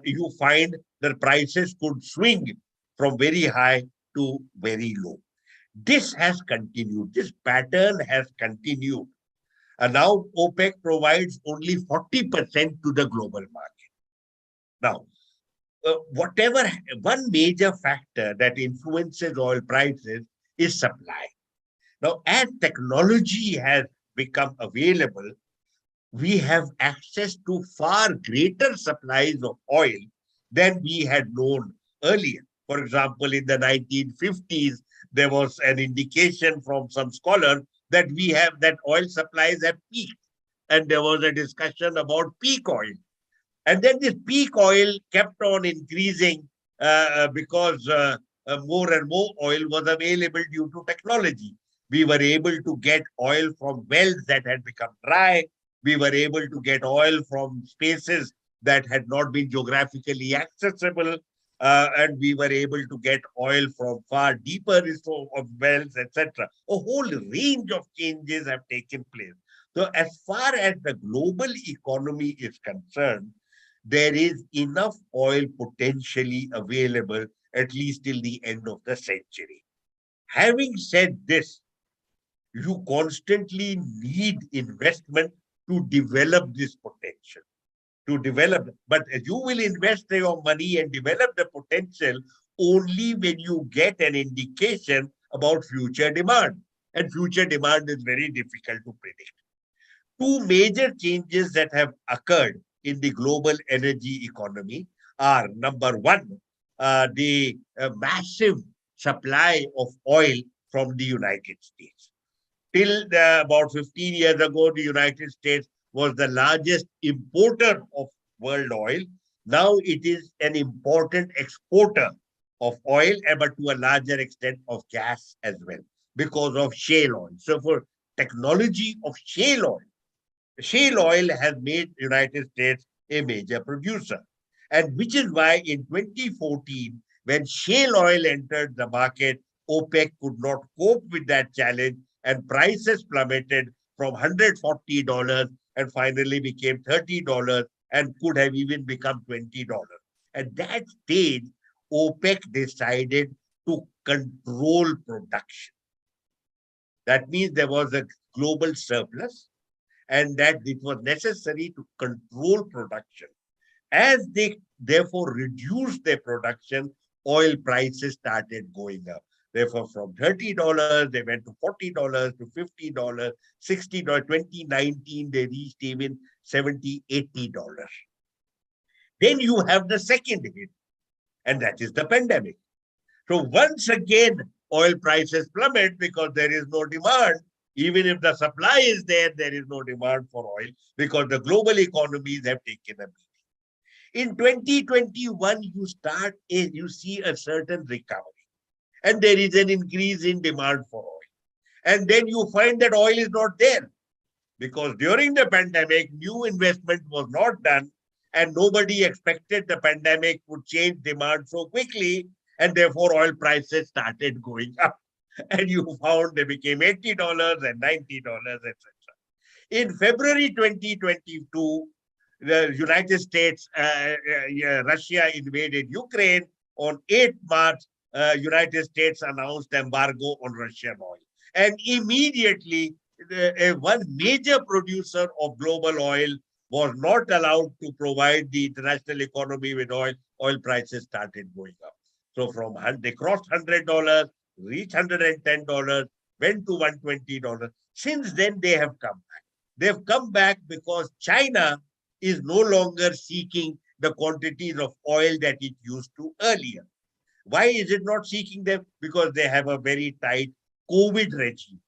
you find that prices could swing from very high to very low. This has continued. This pattern has continued. And now OPEC provides only 40% to the global market. Now, one major factor that influences oil prices is supply. Now, as technology has become available, we have access to far greater supplies of oil than we had known earlier. For example, in the 1950s, there was an indication from some scholars that oil supplies have peaked. And there was a discussion about peak oil. And then this peak oil kept on increasing because more and more oil was available due to technology. We were able to get oil from wells that had become dry. We were able to get oil from spaces that had not been geographically accessible. And we were able to get oil from far deeper of wells, etc. A whole range of changes have taken place. So as far as the global economy is concerned, there is enough oil potentially available, at least till the end of the century. Having said this, you constantly need investment to develop this potential. But you will invest your money and develop the potential only when you get an indication about future demand. And future demand is very difficult to predict. Two major changes that have occurred in the global energy economy are, number one, the massive supply of oil from the United States. Till about 15 years ago, the United States was the largest importer of world oil. Now it is an important exporter of oil, but to a larger extent of gas as well, because of shale oil. So for technology of shale oil has made the United States a major producer. And which is why in 2014, when shale oil entered the market, OPEC could not cope with that challenge and prices plummeted from $140 and finally became $30 and could have even become $20. At that stage, OPEC decided to control production. That means there was a global surplus and that it was necessary to control production. As they therefore reduced their production, oil prices started going up. Therefore, from $30, they went to $40, to $50, $60. 2019, they reached even $70, $80. Then you have the second hit, and that is the pandemic. So once again, oil prices plummet because there is no demand. Even if the supply is there, there is no demand for oil because the global economies have taken a beating. In 2021, you see a certain recovery and there is an increase in demand for oil. And then you find that oil is not there because during the pandemic, new investment was not done and nobody expected the pandemic would change demand so quickly. And therefore, oil prices started going up. And you found they became $80 and $90, etc. In February 2022, the United States, Russia invaded Ukraine. On 8th March, United States announced embargo on Russian oil. And immediately, one major producer of global oil was not allowed to provide the international economy with oil. Oil prices started going up. So they crossed $100, reached $110, went to $120. Since then, they have come back. They've come back because China is no longer seeking the quantities of oil that it used to earlier. Why is it not seeking them? Because they have a very tight COVID regime.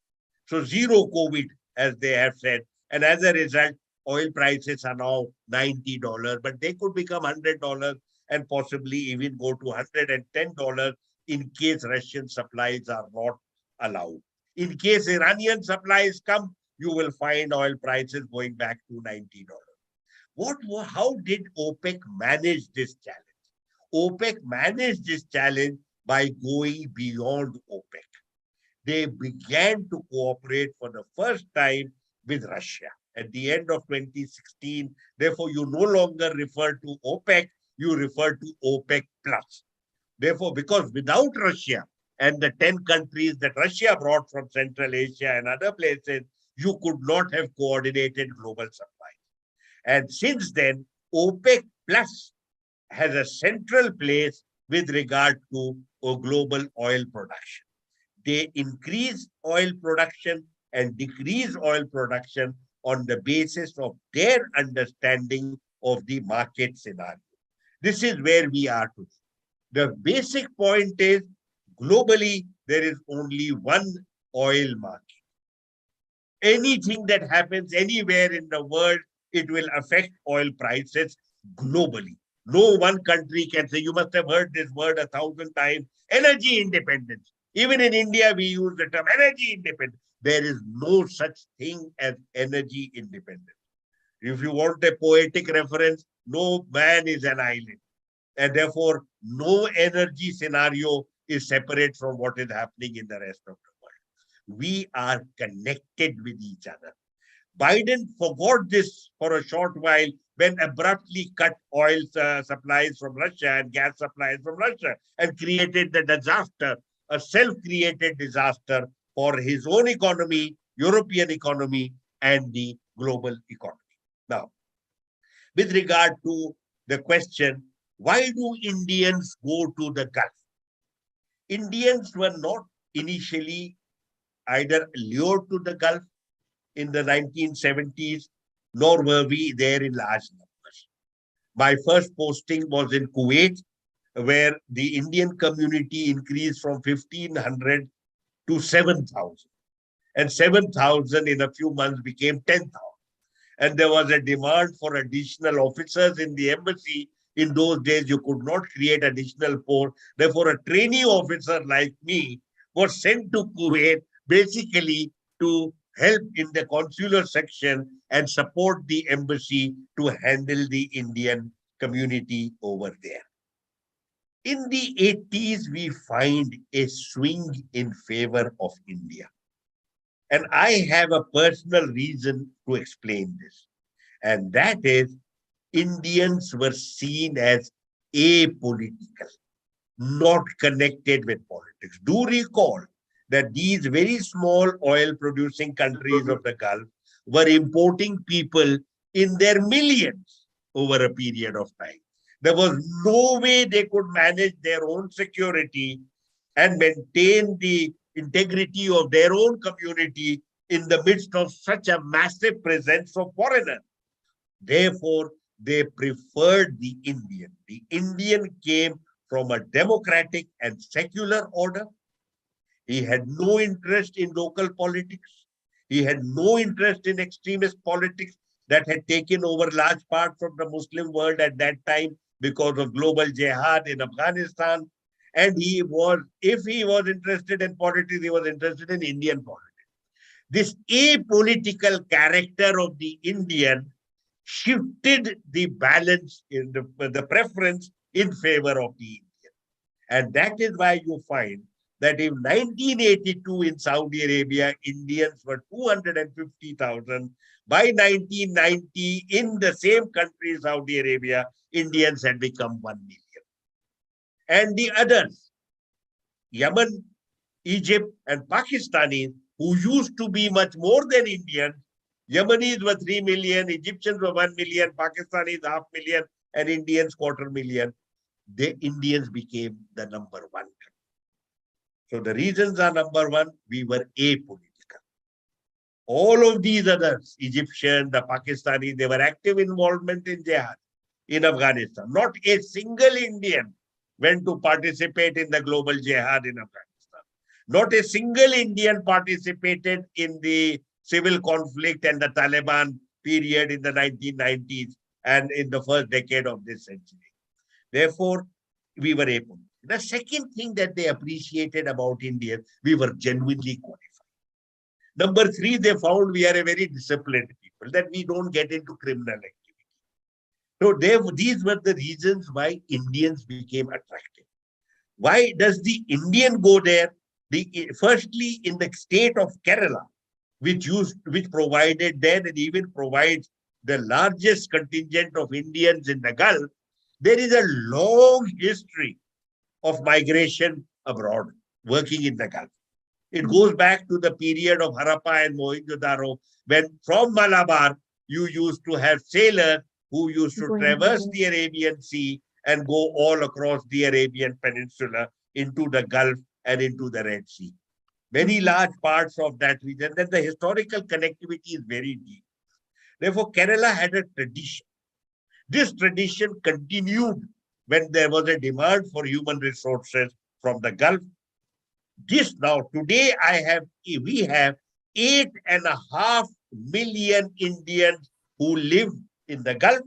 So zero COVID, as they have said. And as a result, oil prices are now $90, but they could become $100 and possibly even go to $110 in case Russian supplies are not allowed. In case Iranian supplies come, you will find oil prices going back to $90. How did OPEC manage this challenge? OPEC managed this challenge by going beyond OPEC. They began to cooperate for the first time with Russia at the end of 2016. Therefore, you no longer refer to OPEC, you refer to OPEC plus. Therefore, because without Russia and the 10 countries that Russia brought from Central Asia and other places, you could not have coordinated global supply. And since then, OPEC plus has a central place with regard to global oil production. They increase oil production and decrease oil production on the basis of their understanding of the market scenario. This is where we are today. The basic point is globally, there is only one oil market. Anything that happens anywhere in the world, it will affect oil prices globally. No one country can say, you must have heard this word 1,000 times, energy independence. Even in India, we use the term energy independence. There is no such thing as energy independence. If you want a poetic reference, no man is an island. And therefore, no energy scenario is separate from what is happening in the rest of the world. We are connected with each other. Biden forgot this for a short while when abruptly cut oil supplies from Russia and gas supplies from Russia and created the disaster, a self-created disaster for his own economy, European economy, and the global economy. Now, with regard to the question, why do Indians go to the Gulf? Indians were not initially either lured to the Gulf in the 1970s, nor were we there in large numbers. My first posting was in Kuwait, where the Indian community increased from 1,500 to 7,000. And 7,000 in a few months became 10,000. And there was a demand for additional officers in the embassy. In those days, you could not create additional posts. Therefore, a trainee officer like me was sent to Kuwait basically to help in the consular section and support the embassy to handle the Indian community over there. In the 80s, we find a swing in favor of India. And I have a personal reason to explain this. And that is, Indians were seen as apolitical, not connected with politics. Do recall that these very small oil producing countries of the Gulf were importing people in their millions over a period of time. There was no way they could manage their own security and maintain the integrity of their own community in the midst of such a massive presence of foreigners. Therefore, they preferred the Indian. The Indian came from a democratic and secular order. He had no interest in local politics. He had no interest in extremist politics that had taken over large parts of the Muslim world at that time because of global jihad in Afghanistan. And he was, if he was interested in politics, he was interested in Indian politics. This apolitical character of the Indian shifted the balance in the preference in favor of the Indian. And that is why you find that in 1982 in Saudi Arabia, Indians were 250,000. By 1990, in the same country, Saudi Arabia, Indians had become 1 million. And the others, Yemen, Egypt, and Pakistanis, who used to be much more than Indians, Yemenis were 3 million, Egyptians were 1 million, Pakistanis 500,000, and Indians 250,000. The Indians became the number one. So the reasons are number one, we were apolitical. All of these others, Egyptian, the Pakistani, they were active involvement in jihad in Afghanistan. Not a single Indian went to participate in the global jihad in Afghanistan. Not a single Indian participated in the civil conflict and the Taliban period in the 1990s and in the first decade of this century. Therefore, we were able. The second thing that they appreciated about India, we were genuinely qualified. Number three, they found we are a very disciplined people, that we don't get into criminal activity. So these were the reasons why Indians became attractive. Why does the Indian go there? Firstly, in the state of Kerala, which provided then and even provides the largest contingent of Indians in the Gulf, there is a long history of migration abroad, working in the Gulf. It goes back to the period of Harappa and Mohenjo-daro, when from Malabar, you used to have sailors who used to traverse the Arabian Sea and go all across the Arabian Peninsula into the Gulf and into the Red Sea. Very large parts of that region. Then the historical connectivity is very deep. Therefore, Kerala had a tradition. This tradition continued when there was a demand for human resources from the Gulf. This now, today we have 8.5 million Indians who live in the Gulf.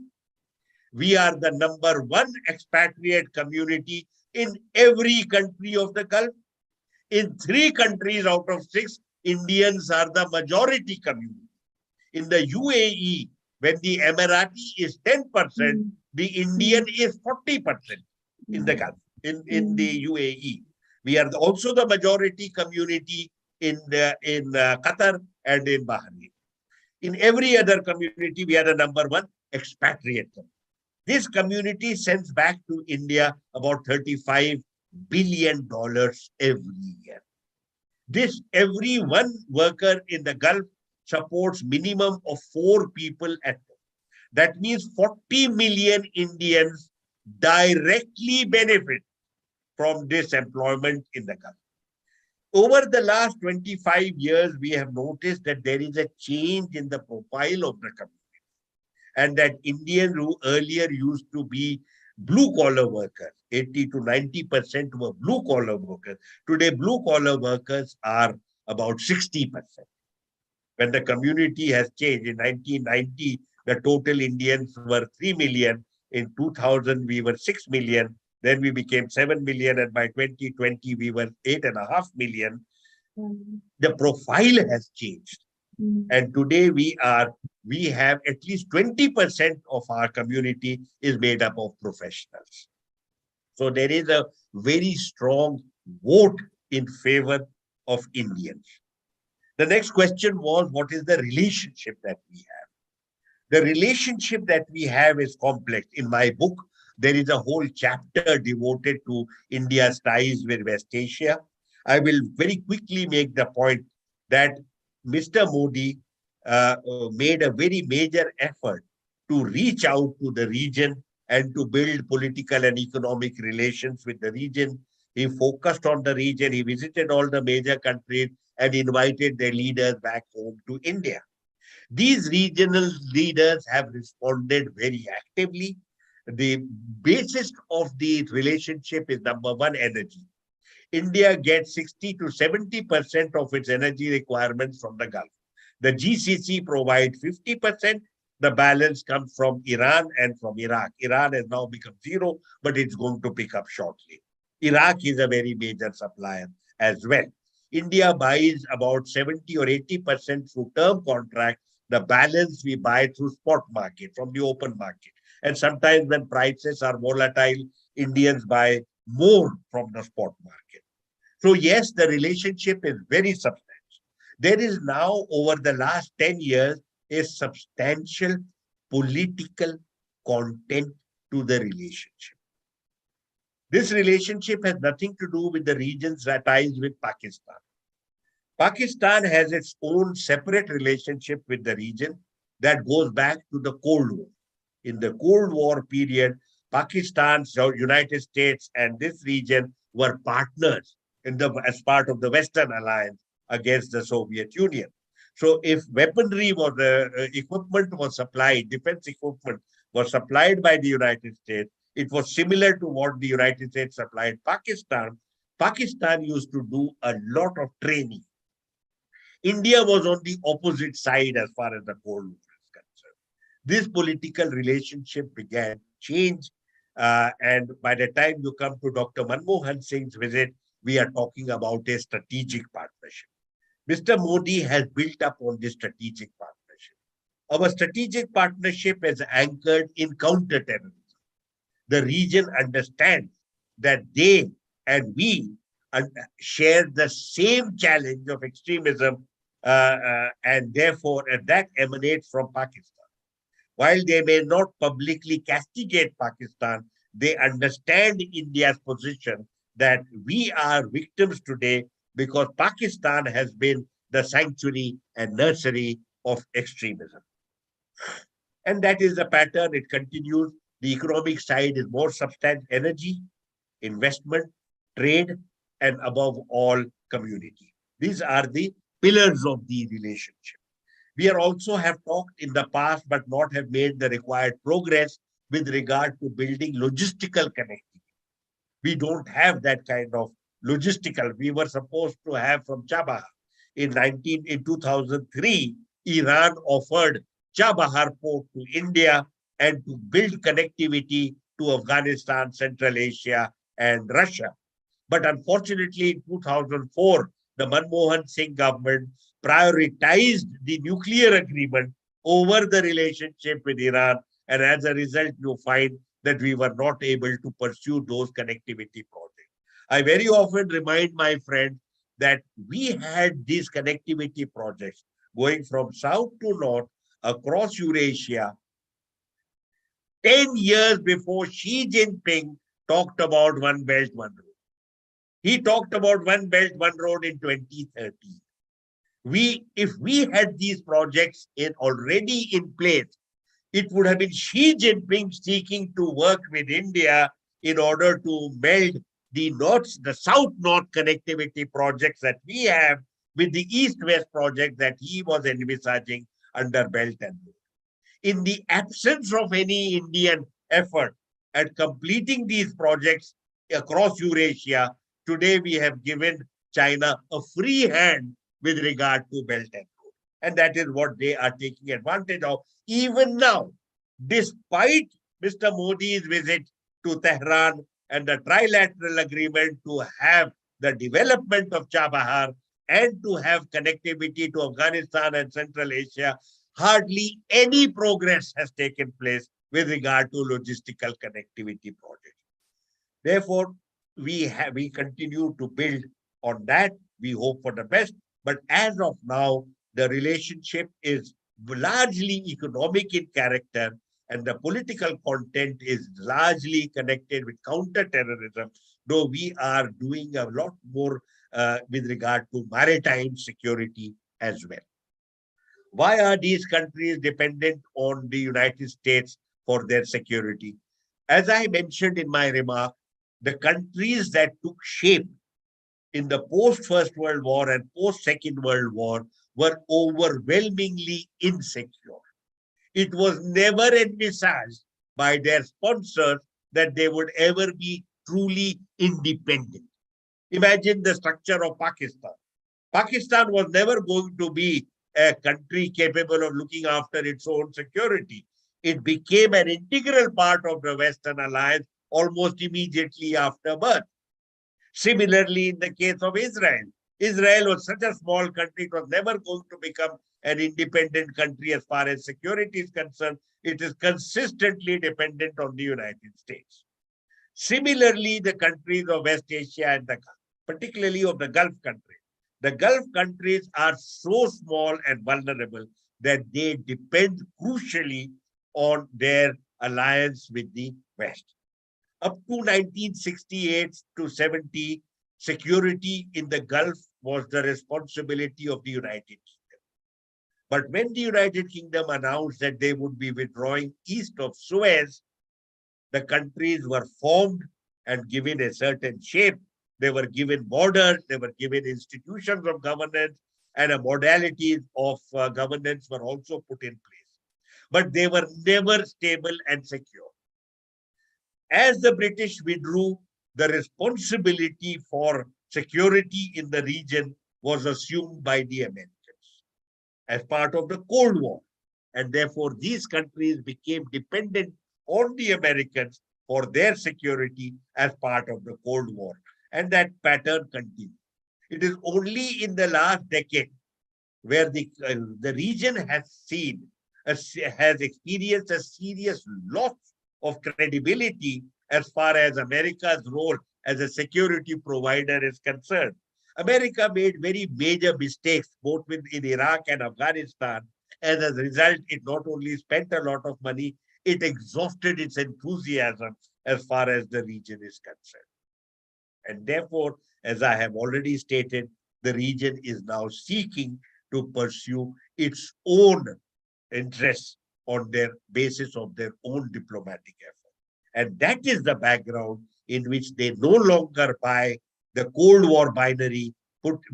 We are the number one expatriate community in every country of the Gulf. In 3 countries out of 6, Indians are the majority community. In the UAE, when the Emirati is 10%, the Indian is 40% in the Gulf, in the UAE. We are also the majority community in Qatar and in Bahrain. In every other community, we are the number one expatriate. This community sends back to India about $35 billion every year. This, every one worker in the Gulf supports minimum of 4 people at home. That means 40 million Indians directly benefit from this employment in the Gulf. Over the last 25 years, we have noticed that there is a change in the profile of the community, and that Indians who earlier used to be blue-collar workers, 80 to 90% were blue-collar workers. Today, blue-collar workers are about 60%. When the community has changed, in 1990, the total Indians were 3 million. In 2000, we were 6 million. Then we became 7 million, and by 2020, we were 8.5 million. The profile has changed. And today we have at least 20% of our community is made up of professionals. So there is a very strong vote in favor of Indians. The next question was, what is the relationship that we have? The relationship that we have is complex. In my book, there is a whole chapter devoted to India's ties with West Asia. I will very quickly make the point that Mr. Modi made a very major effort to reach out to the region and to build political and economic relations with the region. He focused on the region. He visited all the major countries and invited their leaders back home to India. These regional leaders have responded very actively. The basis of the relationship is number one, energy. India gets 60 to 70% of its energy requirements from the Gulf. The GCC provides 50%. The balance comes from Iran and from Iraq. Iran has now become zero, but it's going to pick up shortly. Iraq is a very major supplier as well. India buys about 70 or 80% through term contracts. The balance we buy through spot market, from the open market. And sometimes when prices are volatile, Indians buy more from the spot market. So yes, the relationship is very substantial. There is now, over the last 10 years, a substantial political content to the relationship. This relationship has nothing to do with the region's ties with Pakistan. Pakistan has its own separate relationship with the region that goes back to the Cold War. In the Cold War period, Pakistan, United States, and this region were partners as part of the Western Alliance against the Soviet Union. So if weaponry was equipment was supplied, defense equipment was supplied by the United States, it was similar to what the United States supplied Pakistan. Pakistan used to do a lot of training. India was on the opposite side as far as the Cold War is concerned. This political relationship began to change. And by the time you come to Dr. Manmohan Singh's visit, we are talking about a strategic partnership. Mr. Modi has built up on this strategic partnership. Our strategic partnership is anchored in counterterrorism. The region understands that they and we share the same challenge of extremism, and therefore that emanates from Pakistan. While they may not publicly castigate Pakistan, they understand India's position that we are victims today because Pakistan has been the sanctuary and nursery of extremism. And that is the pattern. It continues. The economic side is more substantial: energy, investment, trade, and above all, community. These are the pillars of the relationship. We are also have talked in the past, but not have made the required progress with regard to building logistical connectivity. We don't have that kind of logistical. We were supposed to have from Chabahar. In 2003, Iran offered Chabahar port to India and to build connectivity to Afghanistan, Central Asia, and Russia. But unfortunately, in 2004, the Manmohan Singh government prioritized the nuclear agreement over the relationship with Iran. And as a result, you find that we were not able to pursue those connectivity projects. I very often remind my friends that we had these connectivity projects going from south to north across Eurasia 10 years before Xi Jinping talked about One Belt, One Road. He talked about One Belt, One Road in 2013. If we had these projects already in place, it would have been Xi Jinping seeking to work with India in order to meld the south-north connectivity projects that we have with the east-west project that he was envisaging under Belt and Road. In the absence of any Indian effort at completing these projects across Eurasia, today we have given China a free hand with regard to Belt and Road. And that is what they are taking advantage of. Even now, despite Mr. Modi's visit to Tehran and the trilateral agreement to have the development of Chabahar and to have connectivity to Afghanistan and Central Asia, hardly any progress has taken place with regard to logistical connectivity projects. Therefore, we continue to build on that. We hope for the best. But as of now, the relationship is largely economic in character, and the political content is largely connected with counter-terrorism, though we are doing a lot more with regard to maritime security as well. Why are these countries dependent on the United States for their security? As I mentioned in my remark, the countries that took shape in the post-First World War and post-Second World War were overwhelmingly insecure. It was never envisaged by their sponsors that they would ever be truly independent. Imagine the structure of Pakistan. Pakistan was never going to be a country capable of looking after its own security. It became an integral part of the Western alliance almost immediately after birth. Similarly, in the case of Israel, Israel was such a small country, it was never going to become an independent country as far as security is concerned. It is consistently dependent on the United States. Similarly, the countries of West Asia and particularly of the Gulf countries. The Gulf countries are so small and vulnerable that they depend crucially on their alliance with the West. Up to 1968 to 70, security in the Gulf was the responsibility of the United Kingdom. But when the United Kingdom announced that they would be withdrawing east of Suez, the countries were formed and given a certain shape. They were given borders, they were given institutions of governance, and a modalities of governance were also put in place. But they were never stable and secure. As the British withdrew, the responsibility for security in the region was assumed by the Americans as part of the Cold War. And therefore, these countries became dependent on the Americans for their security as part of the Cold War. And that pattern continued. It is only in the last decade where the region has experienced a serious loss of credibility as far as America's role as a security provider is concerned. America made very major mistakes both in Iraq and Afghanistan. And as a result, it not only spent a lot of money, it exhausted its enthusiasm as far as the region is concerned. And therefore, as I have already stated, the region is now seeking to pursue its own interests on their basis of their own diplomatic effort. And that is the background in which they no longer buy the Cold War binary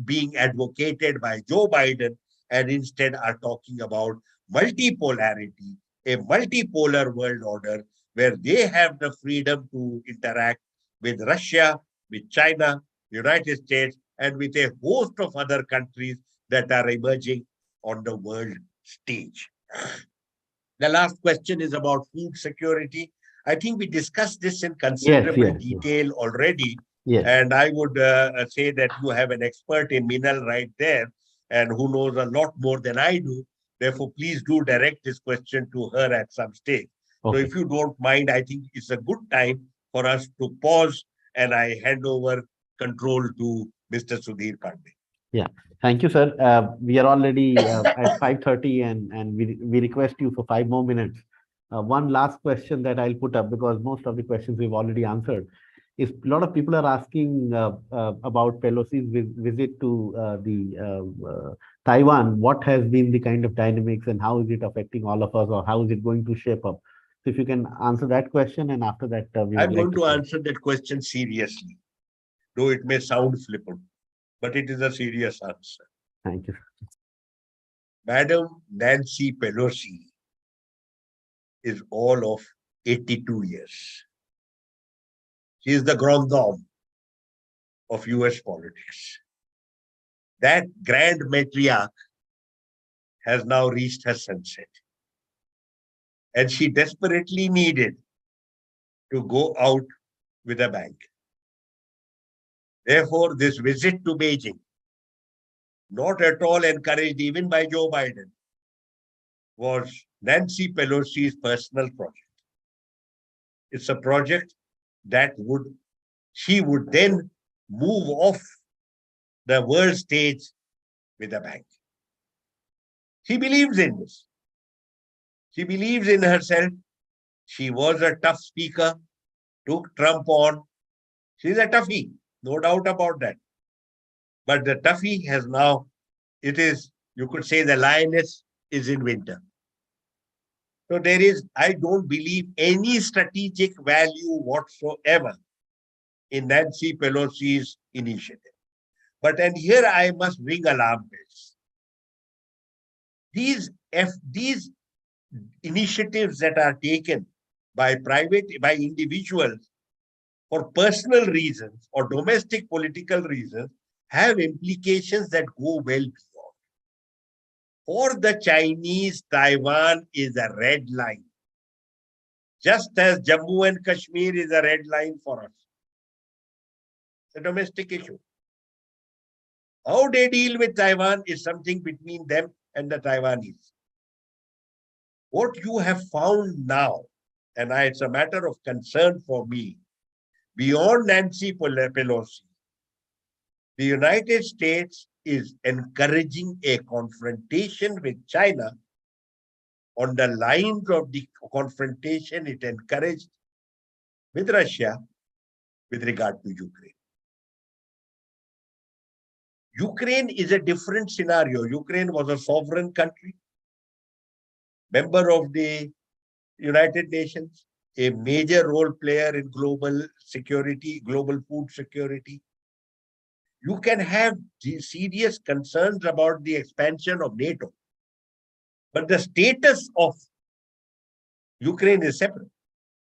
being advocated by Joe Biden, and instead are talking about multipolarity, a multipolar world order where they have the freedom to interact with Russia, with China, United States, and with a host of other countries that are emerging on the world stage. The last question is about food security. I think we discussed this in considerable detail already. Yes. And I would say that you have an expert in Minal right there, and who knows a lot more than I do. Therefore, please do direct this question to her at some stage. Okay. So if you don't mind, I think it's a good time for us to pause, and I hand over control to Mr. Sudhir Pandey. Yeah, thank you, sir. We are already at 5:30, and we request you for 5 more minutes. One last question that I'll put up, because most of the questions we've already answered, is a lot of people are asking about Pelosi's visit to Taiwan. What has been the kind of dynamics, and how is it affecting all of us, or how is it going to shape up? So if you can answer that question, and after that, I'm going to answer that question seriously, though it may sound flippant, but it is a serious answer. Thank you. Madam Nancy Pelosi is all of 82 years. She is the grande dame of US politics. That grand matriarch has now reached her sunset. And she desperately needed to go out with a bang. Therefore, this visit to Beijing, not at all encouraged even by Joe Biden, was Nancy Pelosi's personal project. It's a project that she would then move off the world stage with a bank. She believes in this. She believes in herself. She was a tough speaker, took Trump on. She's a toughie, no doubt about that. But the toughie has now, it is, you could say the lioness is in winter. So there is, I don't believe any strategic value whatsoever in Nancy Pelosi's initiative. But and here I must ring alarm bells. These initiatives that are taken by individuals for personal reasons or domestic political reasons have implications that go well beyond. For the Chinese, Taiwan is a red line, just as Jammu and Kashmir is a red line for us. It's a domestic issue. How they deal with Taiwan is something between them and the Taiwanese. What you have found now, and it's a matter of concern for me, beyond Nancy Pelosi, the United States is encouraging a confrontation with China on the lines of the confrontation it encouraged with Russia with regard to Ukraine. Ukraine is a different scenario. Ukraine was a sovereign country, member of the United Nations, a major role player in global security, global food security. You can have serious concerns about the expansion of NATO, but the status of Ukraine is separate.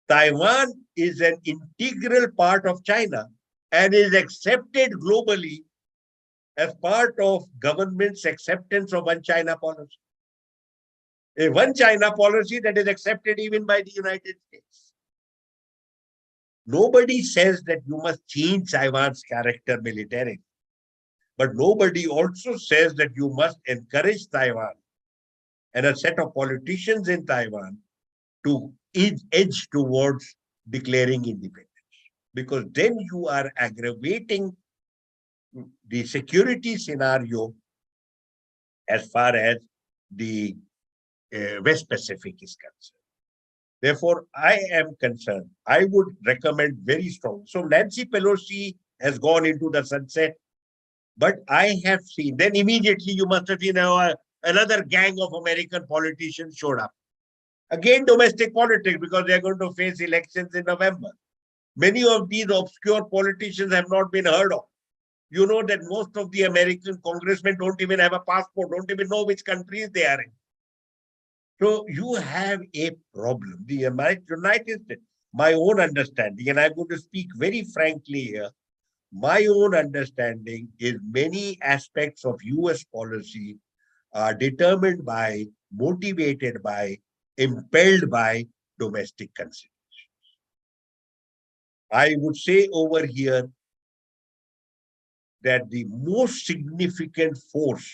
Taiwan is an integral part of China and is accepted globally as part of government's acceptance of one China policy. A one China policy that is accepted even by the United States. Nobody says that you must change Taiwan's character militarily, but nobody also says that you must encourage Taiwan and a set of politicians in Taiwan to edge towards declaring independence, because then you are aggravating the security scenario as far as the West Pacific is concerned. Therefore, I am concerned. I would recommend very strong. So Nancy Pelosi has gone into the sunset, but I have seen, then immediately you must have seen another gang of American politicians showed up. Again, domestic politics, because they are going to face elections in November. Many of these obscure politicians have not been heard of. You know that most of the American congressmen don't even have a passport, don't even know which countries they are in. So you have a problem. The United States, my own understanding, and I'm going to speak very frankly here, my own understanding is many aspects of US policy are determined by, motivated by, impelled by domestic considerations. I would say over here that the most significant force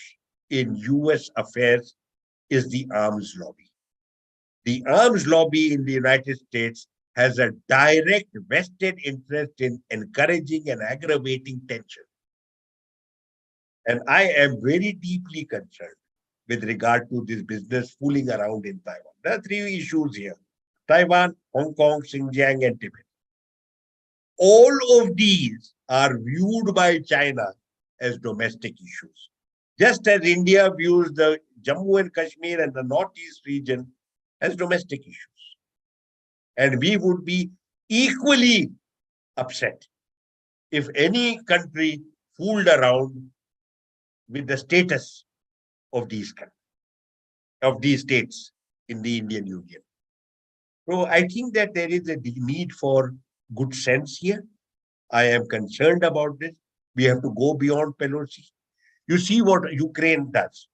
in US affairs is the arms lobby. The arms lobby in the United States has a direct vested interest in encouraging and aggravating tension. And I am very deeply concerned with regard to this business fooling around in Taiwan. There are three issues here: Taiwan, Hong Kong, Xinjiang, and Tibet. All of these are viewed by China as domestic issues, just as India views the Jammu and Kashmir and the Northeast region as domestic issues. And we would be equally upset if any country fooled around with the status of these states in the Indian Union. So I think that there is a need for good sense here. I am concerned about this. We have to go beyond Pelosi. You see what Ukraine does.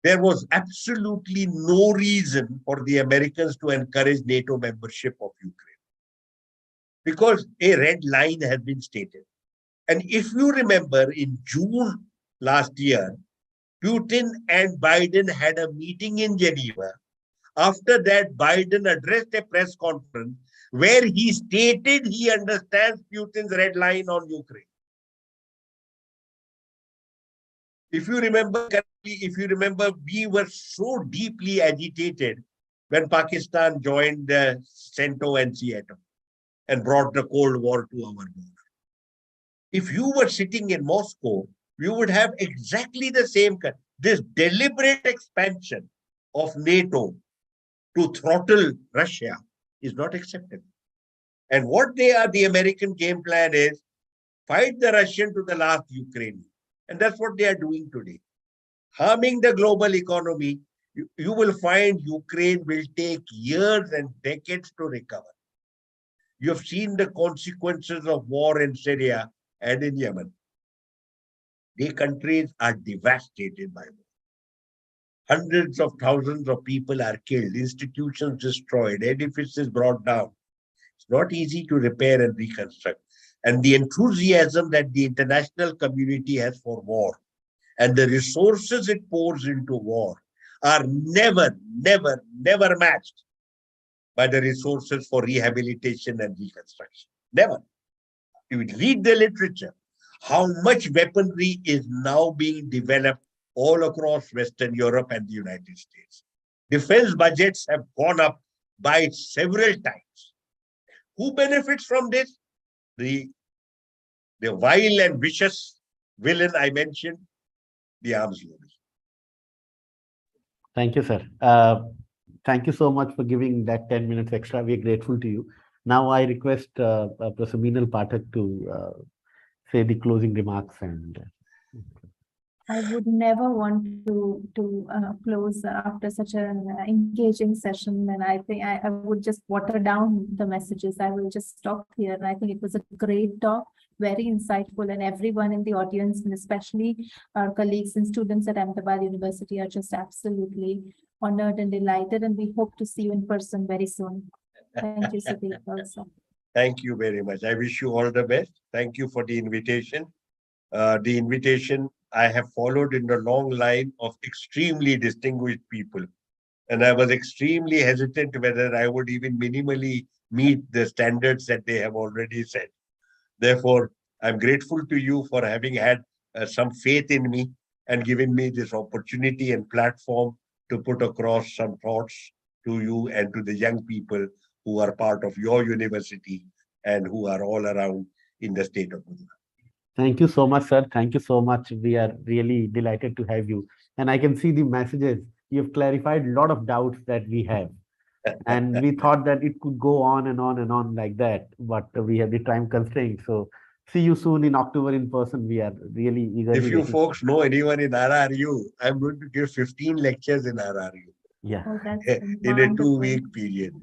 There was absolutely no reason for the Americans to encourage NATO membership of Ukraine, because a red line has been stated. And if you remember, in June last year, Putin and Biden had a meeting in Geneva. After that, Biden addressed a press conference where he stated he understands Putin's red line on Ukraine. If you remember correctly, we were so deeply agitated when Pakistan joined the CENTO and CETO and brought the Cold War to our border. If you were sitting in Moscow, you would have exactly the same. This deliberate expansion of NATO to throttle Russia is not acceptable. And what the American game plan is, fight the Russian to the last Ukrainian. And that's what they are doing today. Harming the global economy, you will find Ukraine will take years and decades to recover. You have seen the consequences of war in Syria and in Yemen. The countries are devastated by war. Hundreds of thousands of people are killed, institutions destroyed, edifices brought down. It's not easy to repair and reconstruct. And the enthusiasm that the international community has for war and the resources it pours into war are never matched by the resources for rehabilitation and reconstruction. Never. You read the literature, how much weaponry is now being developed all across Western Europe and the United States. Defense budgets have gone up by several times. Who benefits from this? The vile and vicious villain I mentioned, the arms lobby. Thank you, sir. Thank you so much for giving that 10 minutes extra. We're grateful to you. Now I request Professor Meenal Pathak to say the closing remarks. And I would never want to close after such an engaging session, and I think I would just water down the messages. I will just stop here. And I think it was a great talk, very insightful, and everyone in the audience, and especially our colleagues and students at Ahmedabad University, are just absolutely honored and delighted. And we hope to see you in person very soon. Thank you, Sudhir, also. Thank you very much. I wish you all the best. Thank you for the invitation. The invitation I have followed in the long line of extremely distinguished people. And I was extremely hesitant whether I would even minimally meet the standards that they have already set. Therefore, I'm grateful to you for having had some faith in me and giving me this opportunity and platform to put across some thoughts to you and to the young people who are part of your university and who are all around in the state of Gujarat. thank you so much, sir. Thank you so much. We are really delighted to have you. And I can see the messages. You've clarified a lot of doubts that we have. And we thought that it could go on and on and on like that, but we have the time constraint. So see you soon in October in person. We are really eager. If you folks know anyone in RRU, I'm going to give 15 lectures in RRU. Yeah. Oh, that's in a 2-week period.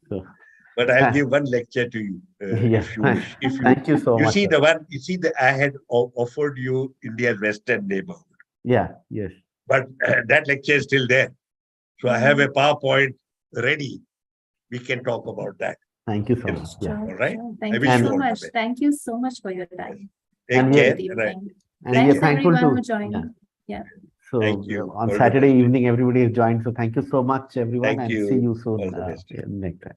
So, but I'll give one lecture to you yeah. if you wish. If you, thank you so much. See the one. You see I had offered you India's Western neighborhood. Yeah. Yes. But that lecture is still there. So I have a PowerPoint ready. We can talk about that. Thank you so much. Yeah. All right. Thank you so much. Thank you so much for your time. Take care. And thanks we are thankful everyone to for joining. Yeah. So thank you. On Saturday evening, everybody is joined. So thank you so much, everyone, Thank and you. see you soon All the best. next time.